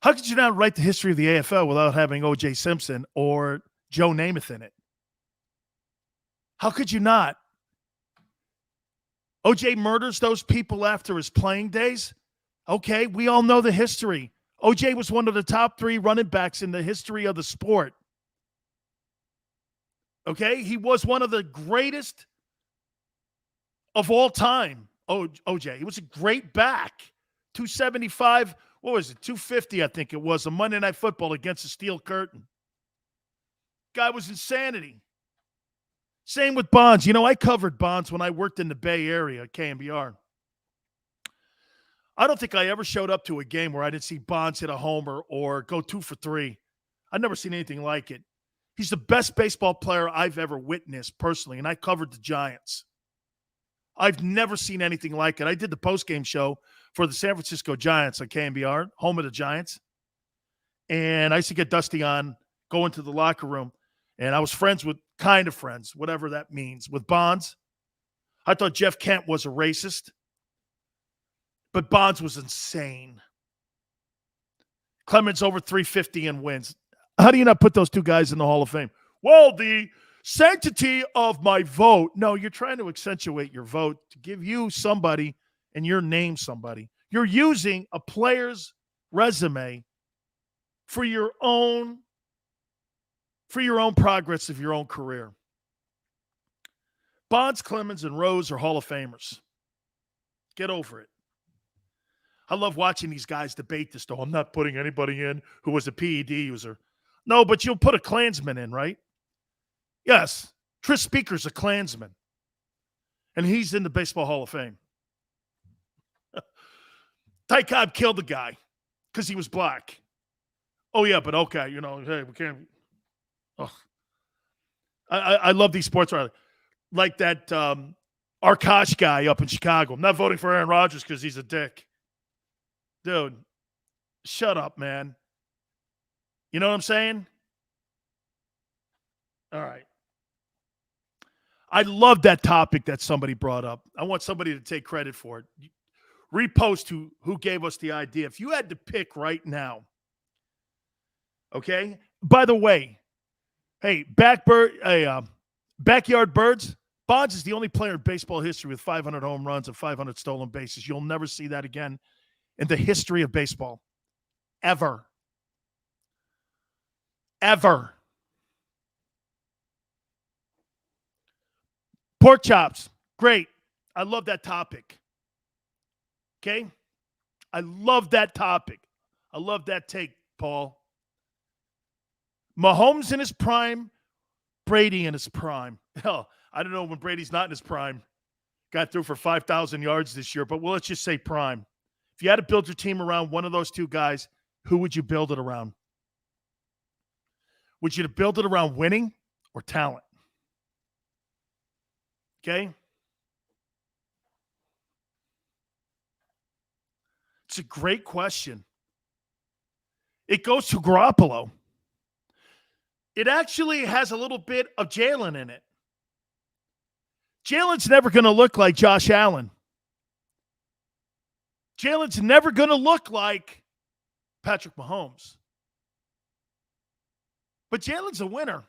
[SPEAKER 1] How could you not write the history of the AFL without having OJ Simpson or Joe Namath in it? How could you not? OJ murders those people after his playing days. Okay, we all know the history. OJ was one of the top 3 running backs in the history of the sport. Okay, he was one of the greatest of all time, OJ. He was a great back. 275, what was it, 250, I think it was, a Monday Night Football against the Steel Curtain. Guy was insanity. Same with Bonds. You know, I covered Bonds when I worked in the Bay Area at KMBR. I don't think I ever showed up to a game where I didn't see Bonds hit a homer or go 2 for 3. I've never seen anything like it. He's the best baseball player I've ever witnessed personally, and I covered the Giants. I've never seen anything like it. I did the postgame show for the San Francisco Giants on KMBR, home of the Giants. And I used to get Dusty on, go into the locker room. And I was kind of friends, whatever that means, with Bonds. I thought Jeff Kent was a racist. But Bonds was insane. Clemens over 350 and wins. How do you not put those two guys in the Hall of Fame? Well, the sanctity of my vote. No, you're trying to accentuate your vote to give you somebody and your name somebody. You're using a player's resume for your own progress of your own career. Bonds, Clemens, and Rose are Hall of Famers. Get over it. I love watching these guys debate this, though. I'm not putting anybody in who was a PED user. No, but you'll put a Klansman in, right? Yes. Tris Speaker's a Klansman. And he's in the Baseball Hall of Fame. Ty Cobb killed the guy because he was black. Oh, yeah, but okay, hey, we can't. Oh. I love these sports writers. Like that Arkash guy up in Chicago. I'm not voting for Aaron Rodgers because he's a dick. Dude, shut up, man. You know what I'm saying? All right. I love that topic that somebody brought up. I want somebody to take credit for it. Repost who gave us the idea. If you had to pick right now, okay? By the way, hey, Backyard Birds, Bonds is the only player in baseball history with 500 home runs and 500 stolen bases. You'll never see that again in the history of baseball. Ever. Ever. Pork chops. Great. I love that topic. Okay? I love that topic. I love that take, Paul. Mahomes in his prime, Brady in his prime. Hell, I don't know when Brady's not in his prime. Got through for 5,000 yards this year, but let's just say prime. If you had to build your team around one of those two guys, who would you build it around? Would you build it around winning or talent? Okay? It's a great question. It goes to Garoppolo. It actually has a little bit of Jalen in it. Jalen's never going to look like Josh Allen. Jalen's never going to look like Patrick Mahomes. But Jalen's a winner.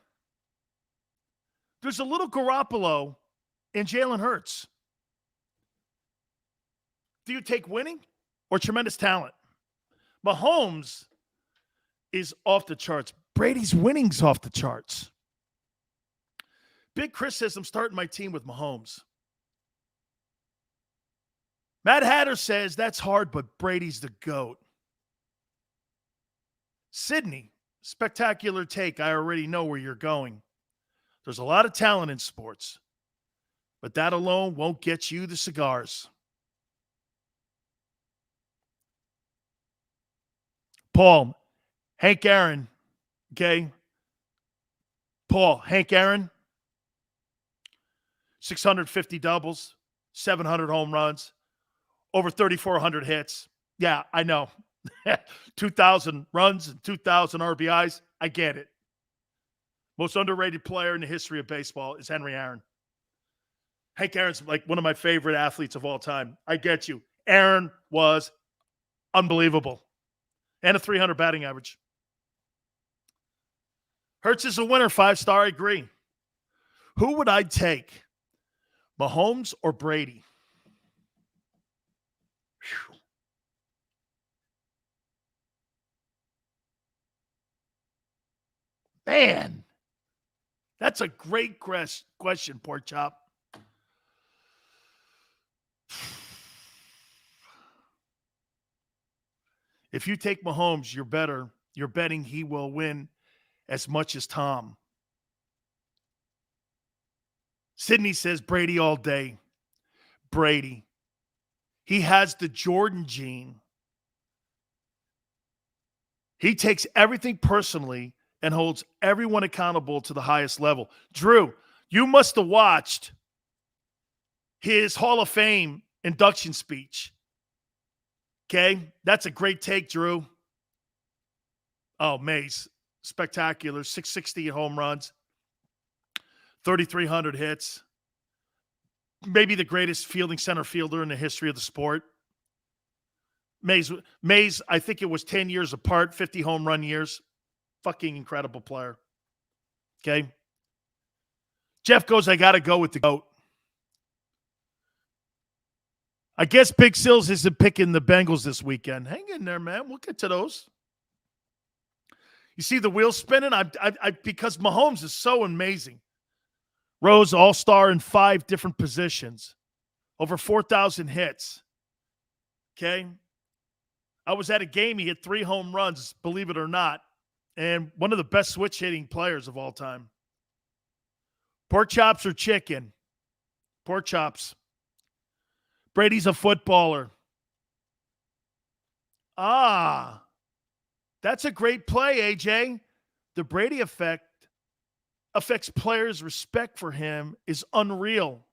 [SPEAKER 1] There's a little Garoppolo in Jalen Hurts. Do you take winning or tremendous talent? Mahomes is off the charts. Brady's winning's off the charts. Big Chris says, I'm starting my team with Mahomes. Matt Hatter says, that's hard, but Brady's the GOAT. Sydney, spectacular take. I already know where you're going. There's a lot of talent in sports, but that alone won't get you the cigars. Paul, Hank Aaron, okay? Paul, Hank Aaron, 650 doubles, 700 home runs, over 3,400 hits. Yeah, I know. 2,000 runs and 2,000 RBIs. I get it. Most underrated player in the history of baseball is Henry Aaron. Hank Aaron's like one of my favorite athletes of all time. I get you. Aaron was unbelievable. And a 300 batting average. Hurts is a winner, 5-star, I agree. Who would I take? Mahomes or Brady? Whew. Man, that's a great question, Pork Chop. If you take Mahomes, you're betting he will win as much as Tom. Sydney says Brady all day. Brady. He has the Jordan gene. He takes everything personally and holds everyone accountable to the highest level. Drew, you must have watched his Hall of Fame induction speech. Okay? That's a great take, Drew. Oh, Maas. Spectacular. 660 home runs. 3,300 hits. Maybe the greatest fielding center fielder in the history of the sport. Maas, I think it was 10 years apart, 50 home run years. Fucking incredible player. Okay? Jeff goes, I got to go with the GOAT. I guess Big Sills isn't picking the Bengals this weekend. Hang in there, man. We'll get to those. You see the wheels spinning? Because Mahomes is so amazing. Rose, all-star in 5 different positions. Over 4,000 hits. Okay? I was at a game. He hit 3 home runs, believe it or not. And one of the best switch-hitting players of all time. Pork chops or chicken? Pork chops. Brady's a footballer. Ah, that's a great play, AJ. The Brady effect affects players' respect for him is unreal.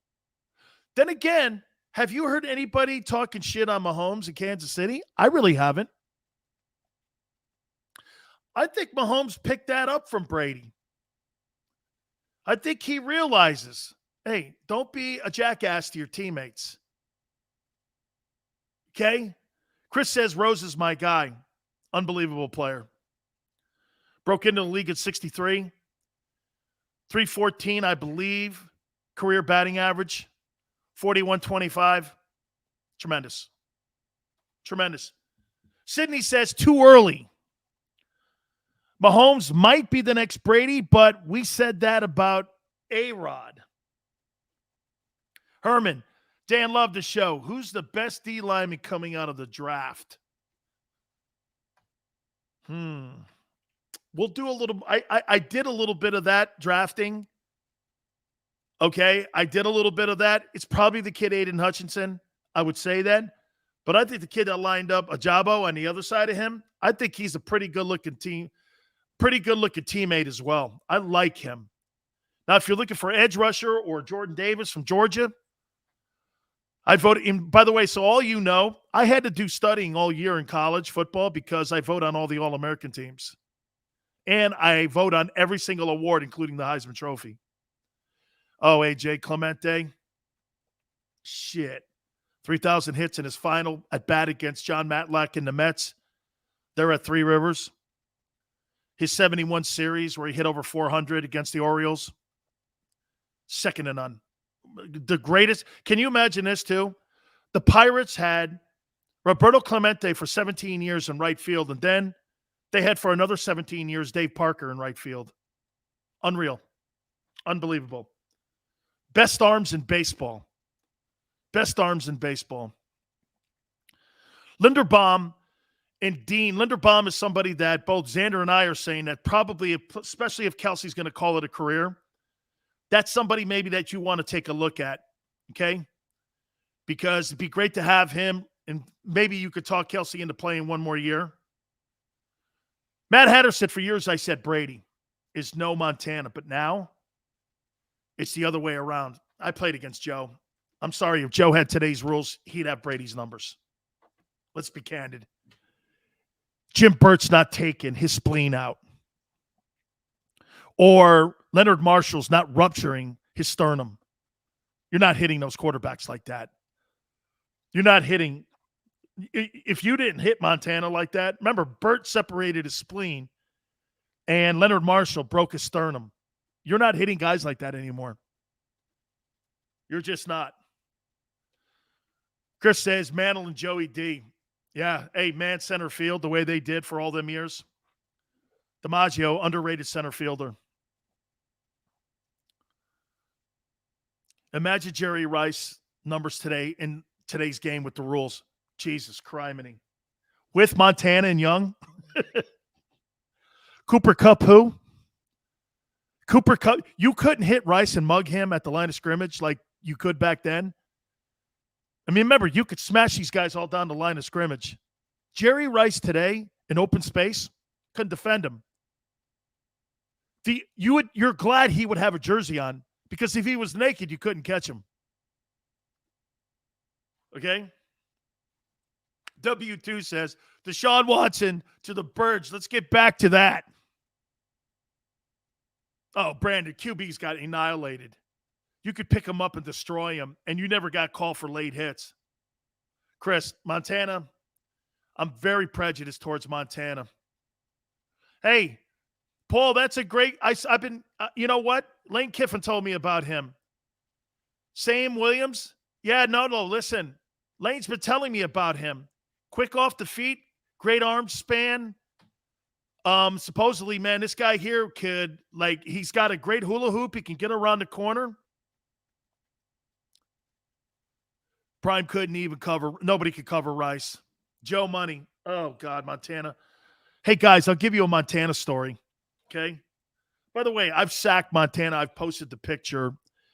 [SPEAKER 1] Then again, Have you heard anybody talking shit on Mahomes in Kansas City? I really haven't. I think Mahomes picked that up from Brady. I think he realizes, hey, don't be a jackass to your teammates. Okay? Chris says Rose is my guy. Unbelievable player. Broke into the league at 63. 314, I believe. Career batting average. 41-25. Tremendous. Tremendous. Sydney says too early. Mahomes might be the next Brady, but we said that about A-Rod. Herman, Dan loved the show. Who's the best D lineman coming out of the draft? We'll do a little. I did a little bit of that drafting. Okay, I did a little bit of that. It's probably the kid Aiden Hutchinson. I would say that. But I think the kid that lined up Ajabo on the other side of him, I think he's a pretty good-looking teammate as well. I like him. Now, if you're looking for edge rusher or Jordan Davis from Georgia, I'd vote in. By the way, so all you know, I had to do studying all year in college football because I vote on all the All-American teams. And I vote on every single award, including the Heisman Trophy. Oh, AJ Clemente. Shit. 3,000 hits in his final at bat against John Matlack and the Mets. They're at Three Rivers. His 71 series where he hit over 400 against the Orioles. Second to none. The greatest. Can you imagine this too? The Pirates had Roberto Clemente for 17 years in right field, and then they had for another 17 years Dave Parker in right field. Unreal. Unbelievable. Best arms in baseball. Best arms in baseball. Linderbaum and Dean. Linderbaum is somebody that both Xander and I are saying that probably, especially if Kelsey's going to call it a career, that's somebody maybe that you want to take a look at, okay? Because it'd be great to have him, and maybe you could talk Kelsey into playing one more year. Matt Hatter said for years I said Brady is no Montana, but now it's the other way around. I played against Joe. I'm sorry, if Joe had today's rules, he'd have Brady's numbers. Let's be candid. Jim Burt's not taking his spleen out. Or Leonard Marshall's not rupturing his sternum. You're not hitting those quarterbacks like that. You're not hitting. If you didn't hit Montana like that, remember, Burt separated his spleen and Leonard Marshall broke his sternum. You're not hitting guys like that anymore. You're just not. Chris says, Mantle and Joey D. Yeah, hey, man, center field, the way they did for all them years. DiMaggio, underrated center fielder. Imagine Jerry Rice numbers today in today's game with the rules. Jesus criminy. With Montana and Young. Cooper Kupp who? Cooper Kupp. You couldn't hit Rice and mug him at the line of scrimmage like you could back then. I mean, remember, you could smash these guys all down the line of scrimmage. Jerry Rice today in open space couldn't defend him. You're glad he would have a jersey on because if he was naked, you couldn't catch him. Okay? W2 says, Deshaun Watson to the Birds. Let's get back to that. Oh, Brandon, QB's got annihilated. You could pick him up and destroy him, and you never got called for late hits. Chris, Montana, I'm very prejudiced towards Montana. Hey, Paul, that's a great – I've been you know what? Lane Kiffin told me about him. Sam Williams? Yeah, no, listen. Lane's been telling me about him. Quick off the feet, great arm span. Supposedly, man, this guy here could – he's got a great hula hoop. He can get around the corner. Prime couldn't even cover. Nobody could cover Rice. Joe Money. Oh, God, Montana. Hey, guys, I'll give you a Montana story, okay? By the way, I've sacked Montana. I've posted the picture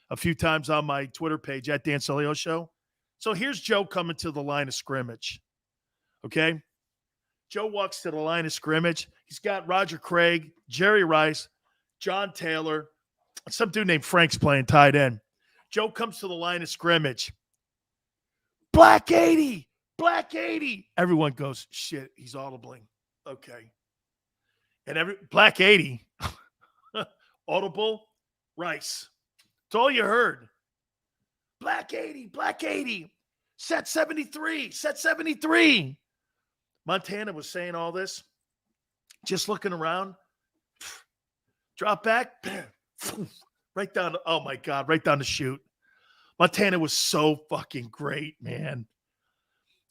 [SPEAKER 1] a few times on my Twitter page at Dan Sileo Show. So here's Joe coming to the line of scrimmage, okay? Joe walks to the line of scrimmage. He's got Roger Craig, Jerry Rice, John Taylor, some dude named Frank's playing tight end. Joe comes to the line of scrimmage. Black 80. Black 80. Everyone goes, shit, he's audibling. Okay. And Black 80. Audible, Rice. It's all you heard. Black 80, Black 80. Set 73, set 73. Montana was saying all this. Just looking around. Drop back. Right down, oh my God, right down the chute. Montana was so fucking great, man.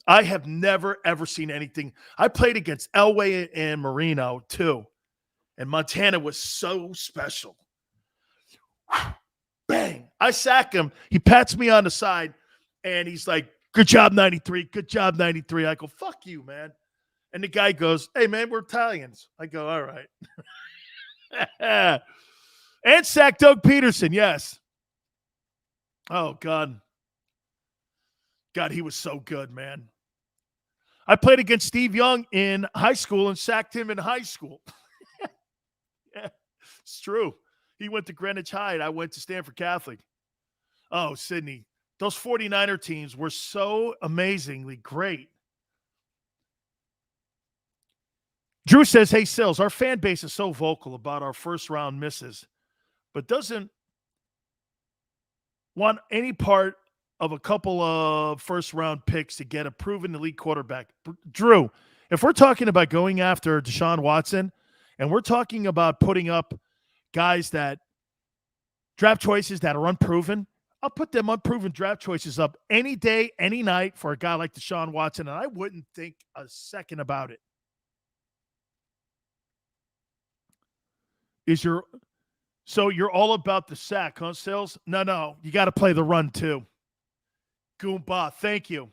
[SPEAKER 1] I have never, ever seen anything. I played against Elway and Marino, too. And Montana was so special. Bang. I sack him. He pats me on the side, and he's like, good job, 93. Good job, 93. I go, fuck you, man. And the guy goes, hey, man, we're Italians. I go, all right. And sack Doug Peterson, yes. Oh, God. God, he was so good, man. I played against Steve Young in high school and sacked him in high school. Yeah, it's true. He went to Greenwich High, and I went to Stanford Catholic. Oh, Sydney. Those 49er teams were so amazingly great. Drew says, hey, Sills, our fan base is so vocal about our first-round misses, but doesn't want any part of a couple of first-round picks to get a proven elite quarterback. Drew, if we're talking about going after Deshaun Watson, and we're talking about putting up guys that draft choices that are unproven, I'll put them unproven draft choices up any day, any night for a guy like Deshaun Watson, and I wouldn't think a second about it. So you're all about the sack, huh, Sills? No. You got to play the run, too. Goomba, thank you.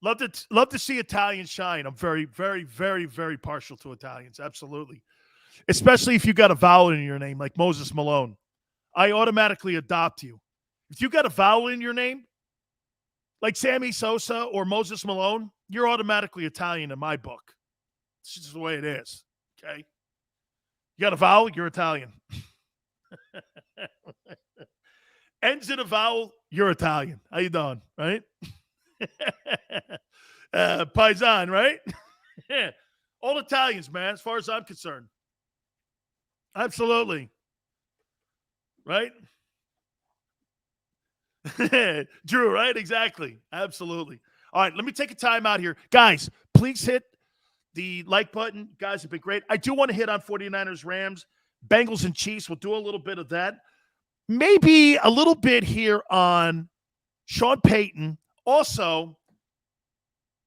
[SPEAKER 1] Love to see Italians shine. I'm very, very, very, very partial to Italians. Absolutely. Especially if you got a vowel in your name, like Moses Malone. I automatically adopt you. If you got a vowel in your name, like Sammy Sosa or Moses Malone, you're automatically Italian in my book. It's just the way it is. Okay? You got a vowel, you're Italian. Ends in a vowel, you're Italian. How you doing, right? Paisan, right? All Italians, man, as far as I'm concerned. Absolutely. Right? Drew, right? Exactly. Absolutely. All right, let me take a time out here. Guys, please hit the like button. You guys have been great. I do want to hit on 49ers, Rams, Bengals, and Chiefs. We'll do a little bit of that. Maybe a little bit here on Sean Payton. Also,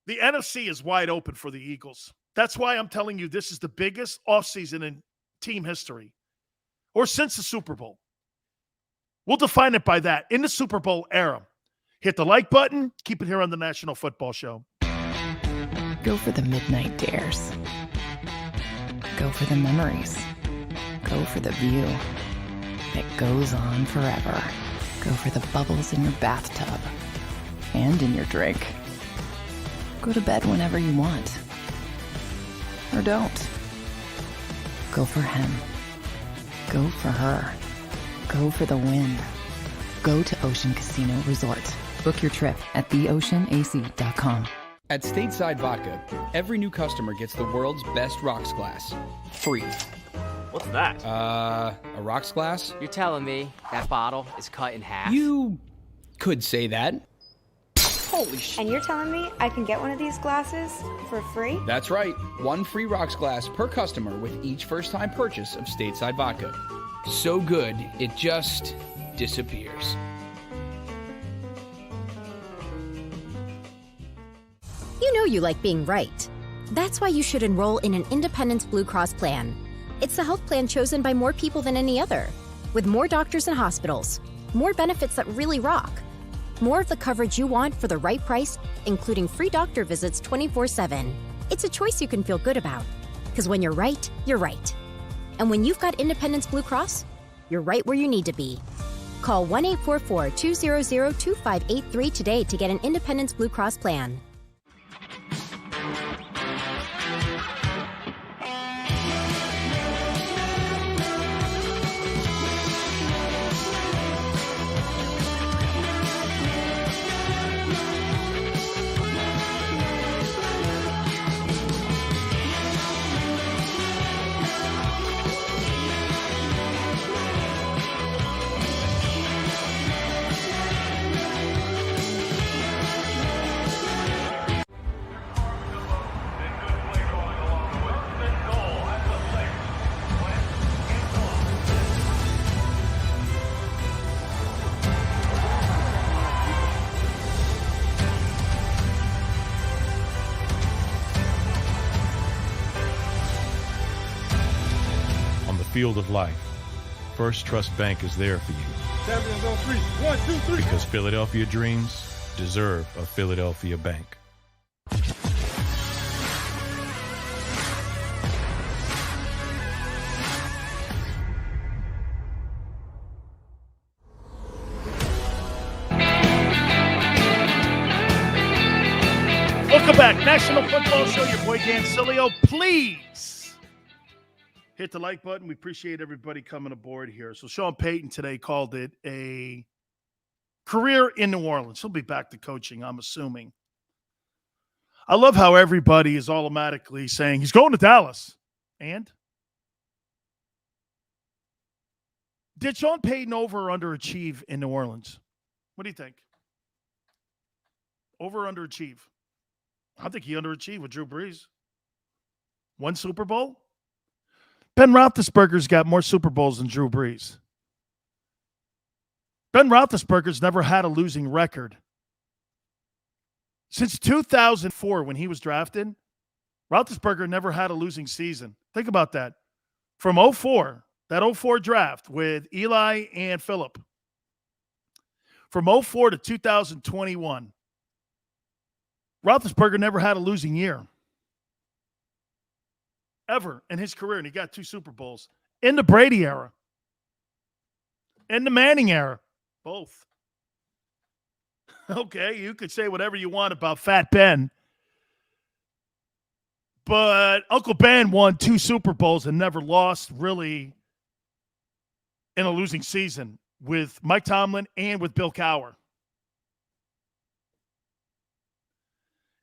[SPEAKER 1] the NFC is wide open for the Eagles. That's why I'm telling you this is the biggest offseason in team history, or since the Super Bowl. We'll define it by that. In the Super Bowl era. Hit the like button. Keep it here on the National Football Show.
[SPEAKER 2] Go for the midnight dares. Go for the memories. Go for the view that goes on forever. Go for the bubbles in your bathtub and in your drink. Go to bed whenever you want. Or don't. Go for him. Go for her. Go for the win. Go to Ocean Casino Resort. Book your trip at theoceanac.com.
[SPEAKER 3] At Stateside Vodka, every new customer gets the world's best rocks glass. Free.
[SPEAKER 4] What's that?
[SPEAKER 3] A rocks glass?
[SPEAKER 4] You're telling me that bottle is cut in half?
[SPEAKER 3] You could say that.
[SPEAKER 4] Holy shit.
[SPEAKER 5] And you're telling me I can get one of these glasses for free?
[SPEAKER 3] That's right. One free rocks glass per customer with each first-time purchase of Stateside Vodka. So good, it just disappears.
[SPEAKER 6] You know you like being right. That's why you should enroll in an Independence Blue Cross plan. It's the health plan chosen by more people than any other, with more doctors and hospitals, more benefits that really rock, more of the coverage you want for the right price, including free doctor visits 24/7. It's a choice you can feel good about, because when you're right, you're right. And when you've got Independence Blue Cross, you're right where you need to be. Call 1-844-200-2583 today to get an Independence Blue Cross plan.
[SPEAKER 7] field of life, First Trust Bank is there for you.
[SPEAKER 8] Champions on three. 1, 2, 3.
[SPEAKER 7] Because Philadelphia dreams deserve a Philadelphia bank.
[SPEAKER 1] Welcome back. National Football Show. Your boy Dan Sileo. Please hit the like button. We appreciate everybody coming aboard here. So Sean Payton today called it a career in New Orleans. He'll be back to coaching, I'm assuming. I love how everybody is automatically saying he's going to Dallas. And? Did Sean Payton over or underachieve in New Orleans? What do you think? Over or underachieve? I think he underachieved with Drew Brees. One Super Bowl? Ben Roethlisberger's got more Super Bowls than Drew Brees. Ben Roethlisberger's never had a losing record. Since 2004, when he was drafted, Roethlisberger never had a losing season. Think about that. From 04, that 04 draft with Eli and Phillip. From 04 to 2021, Roethlisberger never had a losing year. Ever in his career, and he got 2 Super Bowls. In the Brady era. In the Manning era. Both. Okay, you could say whatever you want about Fat Ben. But Uncle Ben won 2 Super Bowls and never lost really in a losing season with Mike Tomlin and with Bill Cowher.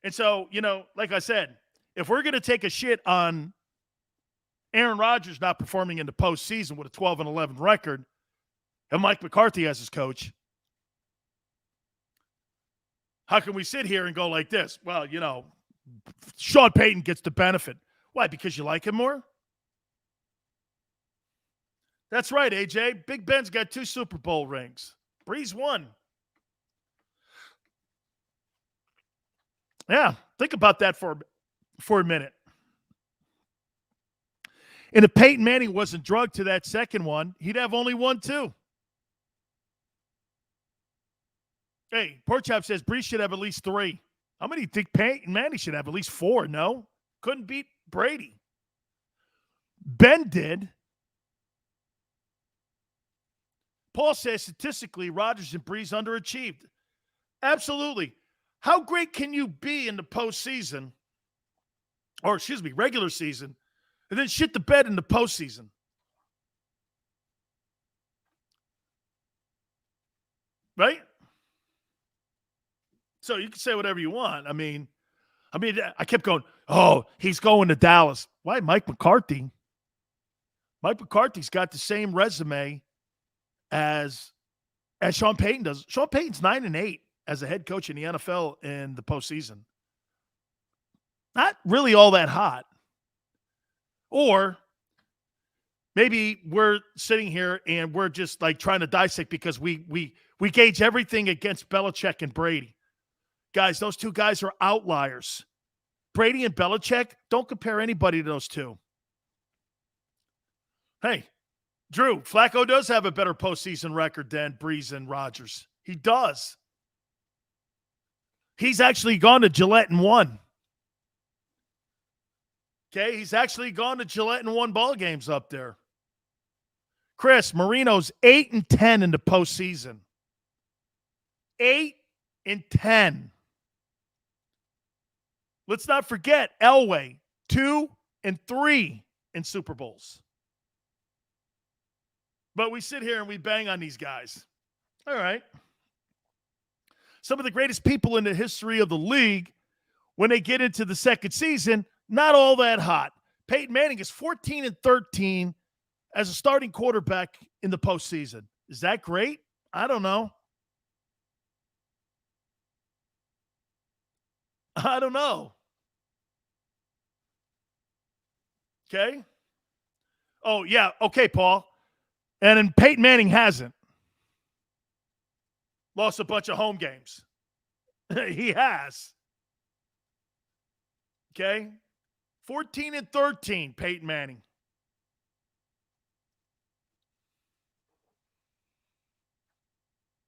[SPEAKER 1] And so, like I said, if we're going to take a shit on Aaron Rodgers not performing in the postseason with a 12-11 record, and Mike McCarthy as his coach, how can we sit here and go like this? Well, Sean Payton gets the benefit. Why? Because you like him more? That's right, AJ. Big Ben's got 2 Super Bowl rings. Breeze won. Yeah, think about that for a minute. And if Peyton Manning wasn't drugged to that second one, he'd have only won 2. Hey, Porchop says Brees should have at least 3. How many do you think Peyton Manning should have? At least 4, no? Couldn't beat Brady. Ben did. Paul says statistically, Rodgers and Brees underachieved. Absolutely. How great can you be in the postseason, or regular season, and then shit the bed in the postseason? Right? So you can say whatever you want. I mean, I kept going, oh, he's going to Dallas. Why Mike McCarthy? Mike McCarthy's got the same resume as Sean Payton does. Sean Payton's 9-8 as a head coach in the NFL in the postseason. Not really all that hot. Or maybe we're sitting here and we're just like trying to dissect because we gauge everything against Belichick and Brady. Guys, those 2 guys are outliers. Brady and Belichick, don't compare anybody to those 2. Hey, Drew, Flacco does have a better postseason record than Brees and Rodgers. He does. He's actually gone to Gillette and won. Okay, he's actually gone to Gillette and won ball games up there. Chris, Marino's 8-10 in the postseason. 8-10. Let's not forget Elway, 2-3 in Super Bowls. But we sit here and we bang on these guys. All right. Some of the greatest people in the history of the league, when they get into the second season, not all that hot. Peyton Manning is 14-13 as a starting quarterback in the postseason. Is that great? I don't know. I don't know. Okay. Oh, yeah. Okay, Paul. And then Peyton Manning hasn't. Lost a bunch of home games. He has. Okay. 14-13, Peyton Manning.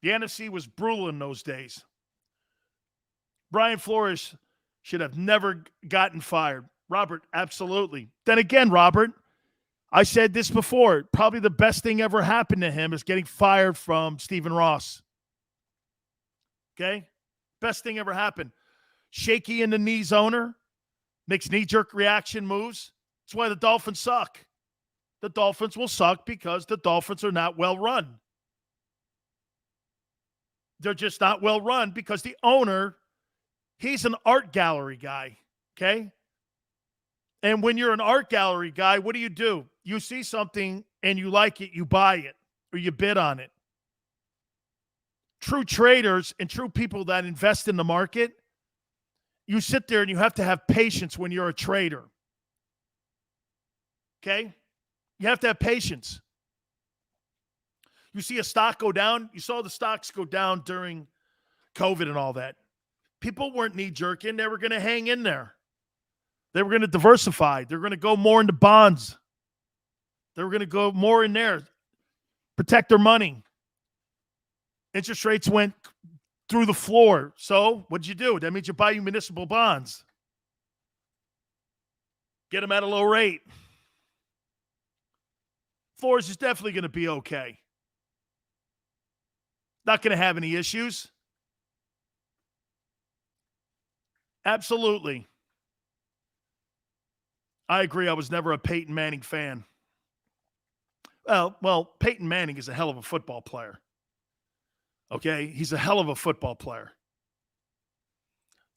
[SPEAKER 1] The NFC was brutal in those days. Brian Flores should have never gotten fired. Robert, absolutely. Then again, Robert, I said this before. Probably the best thing ever happened to him is getting fired from Stephen Ross. Okay? Best thing ever happened. Shaky in the knees owner makes knee-jerk reaction moves. That's why the Dolphins suck. The Dolphins will suck because the Dolphins are not well run. They're just not well run because the owner, he's an art gallery guy, okay? And when you're an art gallery guy, what do? You see something and you like it, you buy it, or you bid on it. True traders and true people that invest in the market, you sit there and you have to have patience when you're a trader. Okay? You have to have patience. You see a stock go down. You saw the stocks go down during COVID and all that. People weren't knee-jerking. They were going to hang in there. They were going to diversify. They were going to go more into bonds. They were going to go more in there, protect their money. Interest rates went through the floor. So what'd you do? That means you buy you municipal bonds. Get them at a low rate. Flores is definitely going to be okay. Not going to have any issues. Absolutely. I agree. I was never a Peyton Manning fan. Well, Peyton Manning is a hell of a football player. Okay? He's a hell of a football player.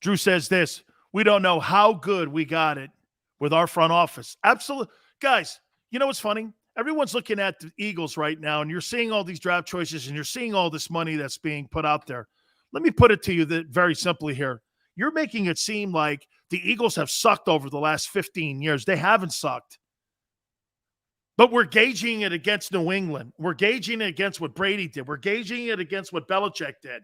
[SPEAKER 1] Drew says this, we don't know how good we got it with our front office. Absolutely. Guys, you know what's funny? Everyone's looking at the Eagles right now, and you're seeing all these draft choices, and you're seeing all this money that's being put out there. Let me put it to you that very simply here. You're making it seem like the Eagles have sucked over the last 15 years. They haven't sucked. But we're gauging it against New England. We're gauging it against what Brady did. We're gauging it against what Belichick did.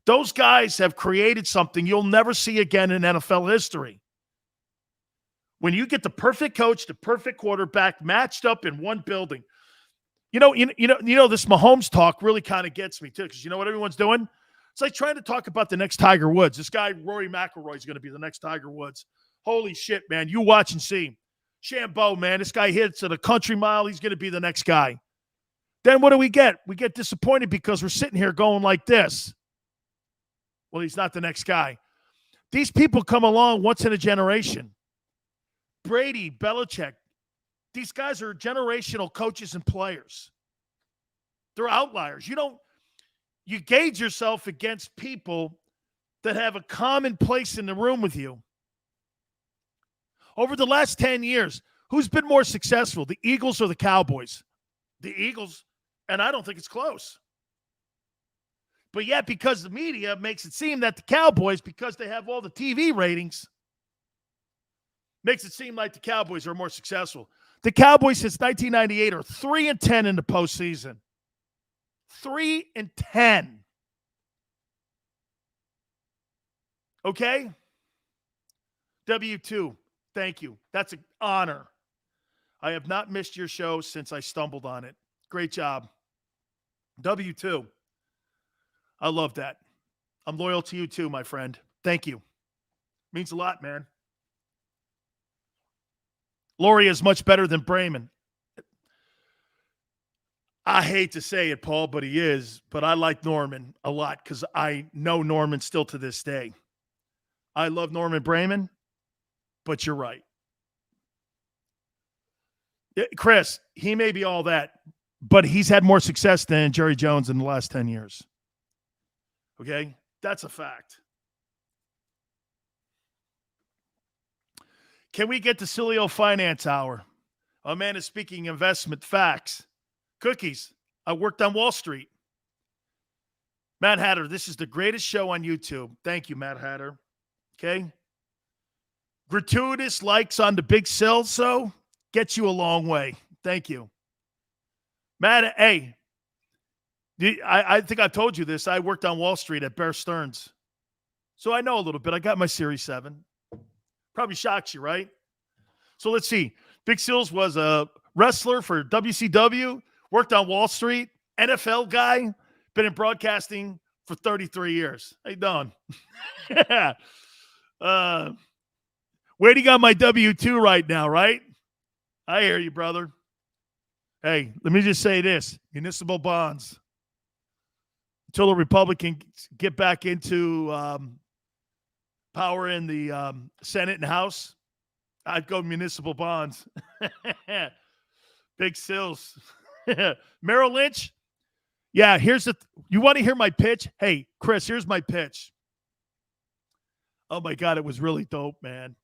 [SPEAKER 1] Those guys have created something you'll never see again in NFL history. When you get the perfect coach, the perfect quarterback matched up in one building. You know, this Mahomes talk really kind of gets me too, because you know what everyone's doing? It's like trying to talk about the next Tiger Woods. This guy, Rory McIlroy, is going to be the next Tiger Woods. Holy shit, man. You watch and see. Shambo, man, this guy hits at a country mile. He's going to be the next guy. Then what do we get? We get disappointed because we're sitting here going like this. Well, he's not the next guy. These people come along once in a generation. Brady, Belichick, these guys are generational coaches and players. They're outliers. You gauge yourself against people that have a common place in the room with you. Over the last 10 years, who's been more successful, the Eagles or the Cowboys? The Eagles, and I don't think it's close. But yet, because the media makes it seem that the Cowboys, because they have all the TV ratings, makes it seem like the Cowboys are more successful. The Cowboys since 1998 are 3-10 in the postseason. 3-10. Okay? W2, thank you. That's an honor. I have not missed your show since I stumbled on it. Great job. W2. I love that. I'm loyal to you too, my friend. Thank you. Means a lot, man. Laurie is much better than Brayman. I hate to say it, Paul, but he is. But I like Norman a lot because I know Norman still to this day. I love Norman Brayman, but you're right. Chris, he may be all that, but he's had more success than Jerry Jones in the last 10 years. Okay? That's a fact. Can we get the Sileo Finance Hour? A man is speaking investment facts. Cookies. I worked on Wall Street. Matt Hatter, this is the greatest show on YouTube. Thank you, Matt Hatter. Okay? Gratuitous likes on the Big Sell, so gets you a long way. Thank you. Matt, hey, I think I told you this. I worked on Wall Street at Bear Stearns. So I know a little bit. I got my Series 7. Probably shocks you, right? So let's see. Big Sills was a wrestler for WCW, worked on Wall Street, NFL guy, Been in broadcasting for 33 years. How you doing? Where do you got my W-2 right now, right? I hear you, brother. Hey, let me just say this. Municipal bonds. Until the Republicans get back into power in the Senate and House, I'd go municipal bonds. Big sills. Merrill Lynch. Yeah, you want to hear my pitch? Hey, Chris, here's my pitch. Oh, my God, it was really dope, man.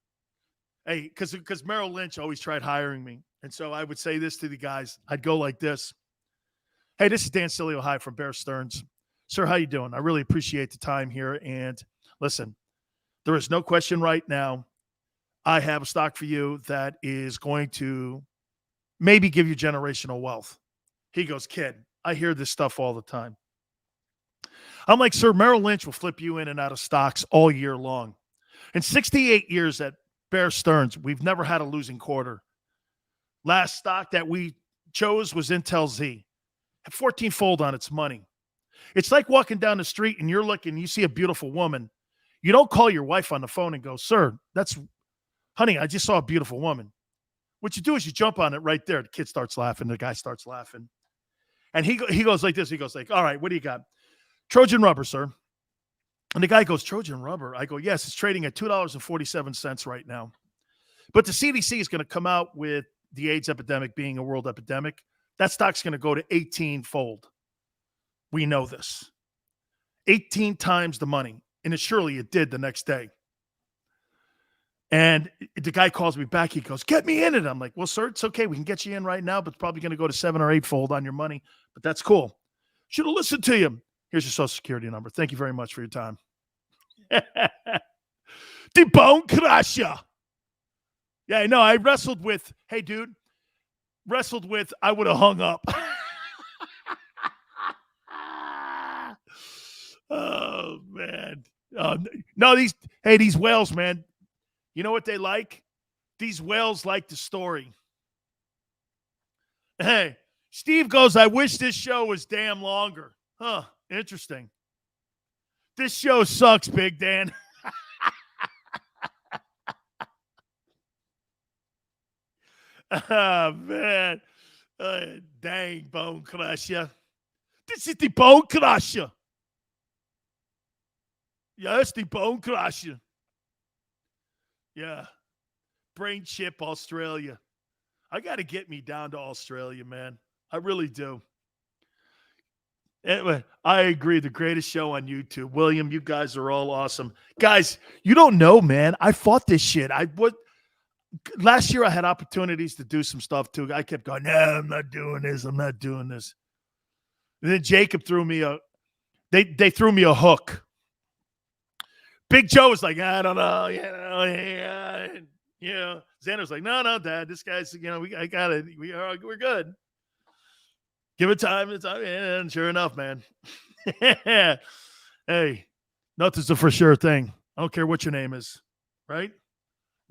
[SPEAKER 1] Hey, because Merrill Lynch always tried hiring me. And so I would say this to the guys. I'd go like this. Hey, this is Dan Sileo. Hi from Bear Stearns. Sir, how you doing? I really appreciate the time here. And listen, there is no question right now. I have a stock for you that is going to maybe give you generational wealth. He goes, kid, I hear this stuff all the time. I'm like, sir, Merrill Lynch will flip you in and out of stocks all year long. In 68 years at Bear Stearns, we've never had a losing quarter. Last stock that we chose was Intel Z. Had 14-fold on its money. It's like walking down the street and you're looking, you see a beautiful woman. You don't call your wife on the phone and go, sir, honey, I just saw a beautiful woman. What you do is you jump on it right there. The kid starts laughing. The guy starts laughing. And he goes like this. He goes like, all right, what do you got? Trojan rubber, sir. And the guy goes, Trojan rubber? I go, yes, it's trading at $2.47 right now. But the CDC is going to come out with the AIDS epidemic being a world epidemic. That stock's going to go to 18-fold. We know this. 18 times the money. And it did the next day. And the guy calls me back. He goes, get me in it. I'm like, well, sir, it's okay. We can get you in right now, but it's probably going to go to 7 or 8-fold on your money. But that's cool. Should have listened to you. Here's your social security number. Thank you very much for your time. The bone crusher. Yeah, no, I wrestled with, hey, dude, I would have hung up. Oh, man. No, these whales, man. You know what they like? These whales like the story. Hey, Steve goes, I wish this show was damn longer. Huh, interesting. This show sucks, Big Dan. Oh, man. Dang, bone crusher. This is the bone crusher. Yes, the bone crusher. Yeah. Brain chip, Australia. I got to get me down to Australia, man. I really do. Anyway, I agree. The greatest show on YouTube. William, you guys are all awesome. Guys, you don't know, man. I fought this shit. Last year I had opportunities to do some stuff too. I kept going, no, I'm not doing this. I'm not doing this. And then JAKIB threw me they threw me a hook. Big Joe was like, I don't know. Xander's like, no, Dad, this guy's, I got it. We're good. Give it time. And sure enough, man. Hey, nothing's a for sure thing. I don't care what your name is, right?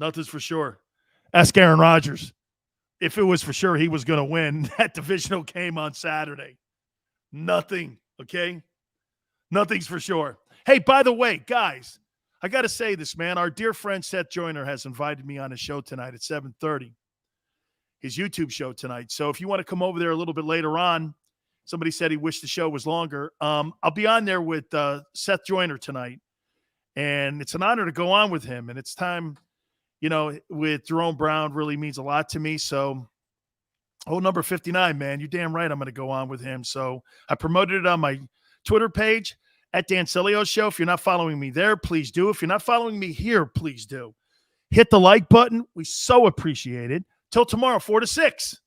[SPEAKER 1] Nothing's for sure. Ask Aaron Rodgers. If it was for sure he was going to win that divisional game on Saturday. Nothing, okay? Nothing's for sure. Hey, by the way, guys, I got to say this, man. Our dear friend Seth Joyner has invited me on his show tonight at 7:30. His YouTube show tonight. So if you want to come over there a little bit later on, somebody said he wished the show was longer. I'll be on there with Seth Joyner tonight. And it's an honor to go on with him. And it's time, with Jerome Brown really means a lot to me. So, number 59, man, you're damn right I'm going to go on with him. So I promoted it on my Twitter page at Dan Sileo Show. If you're not following me there, please do. If you're not following me here, please do. Hit the like button. We so appreciate it. Till tomorrow, 4 to 6.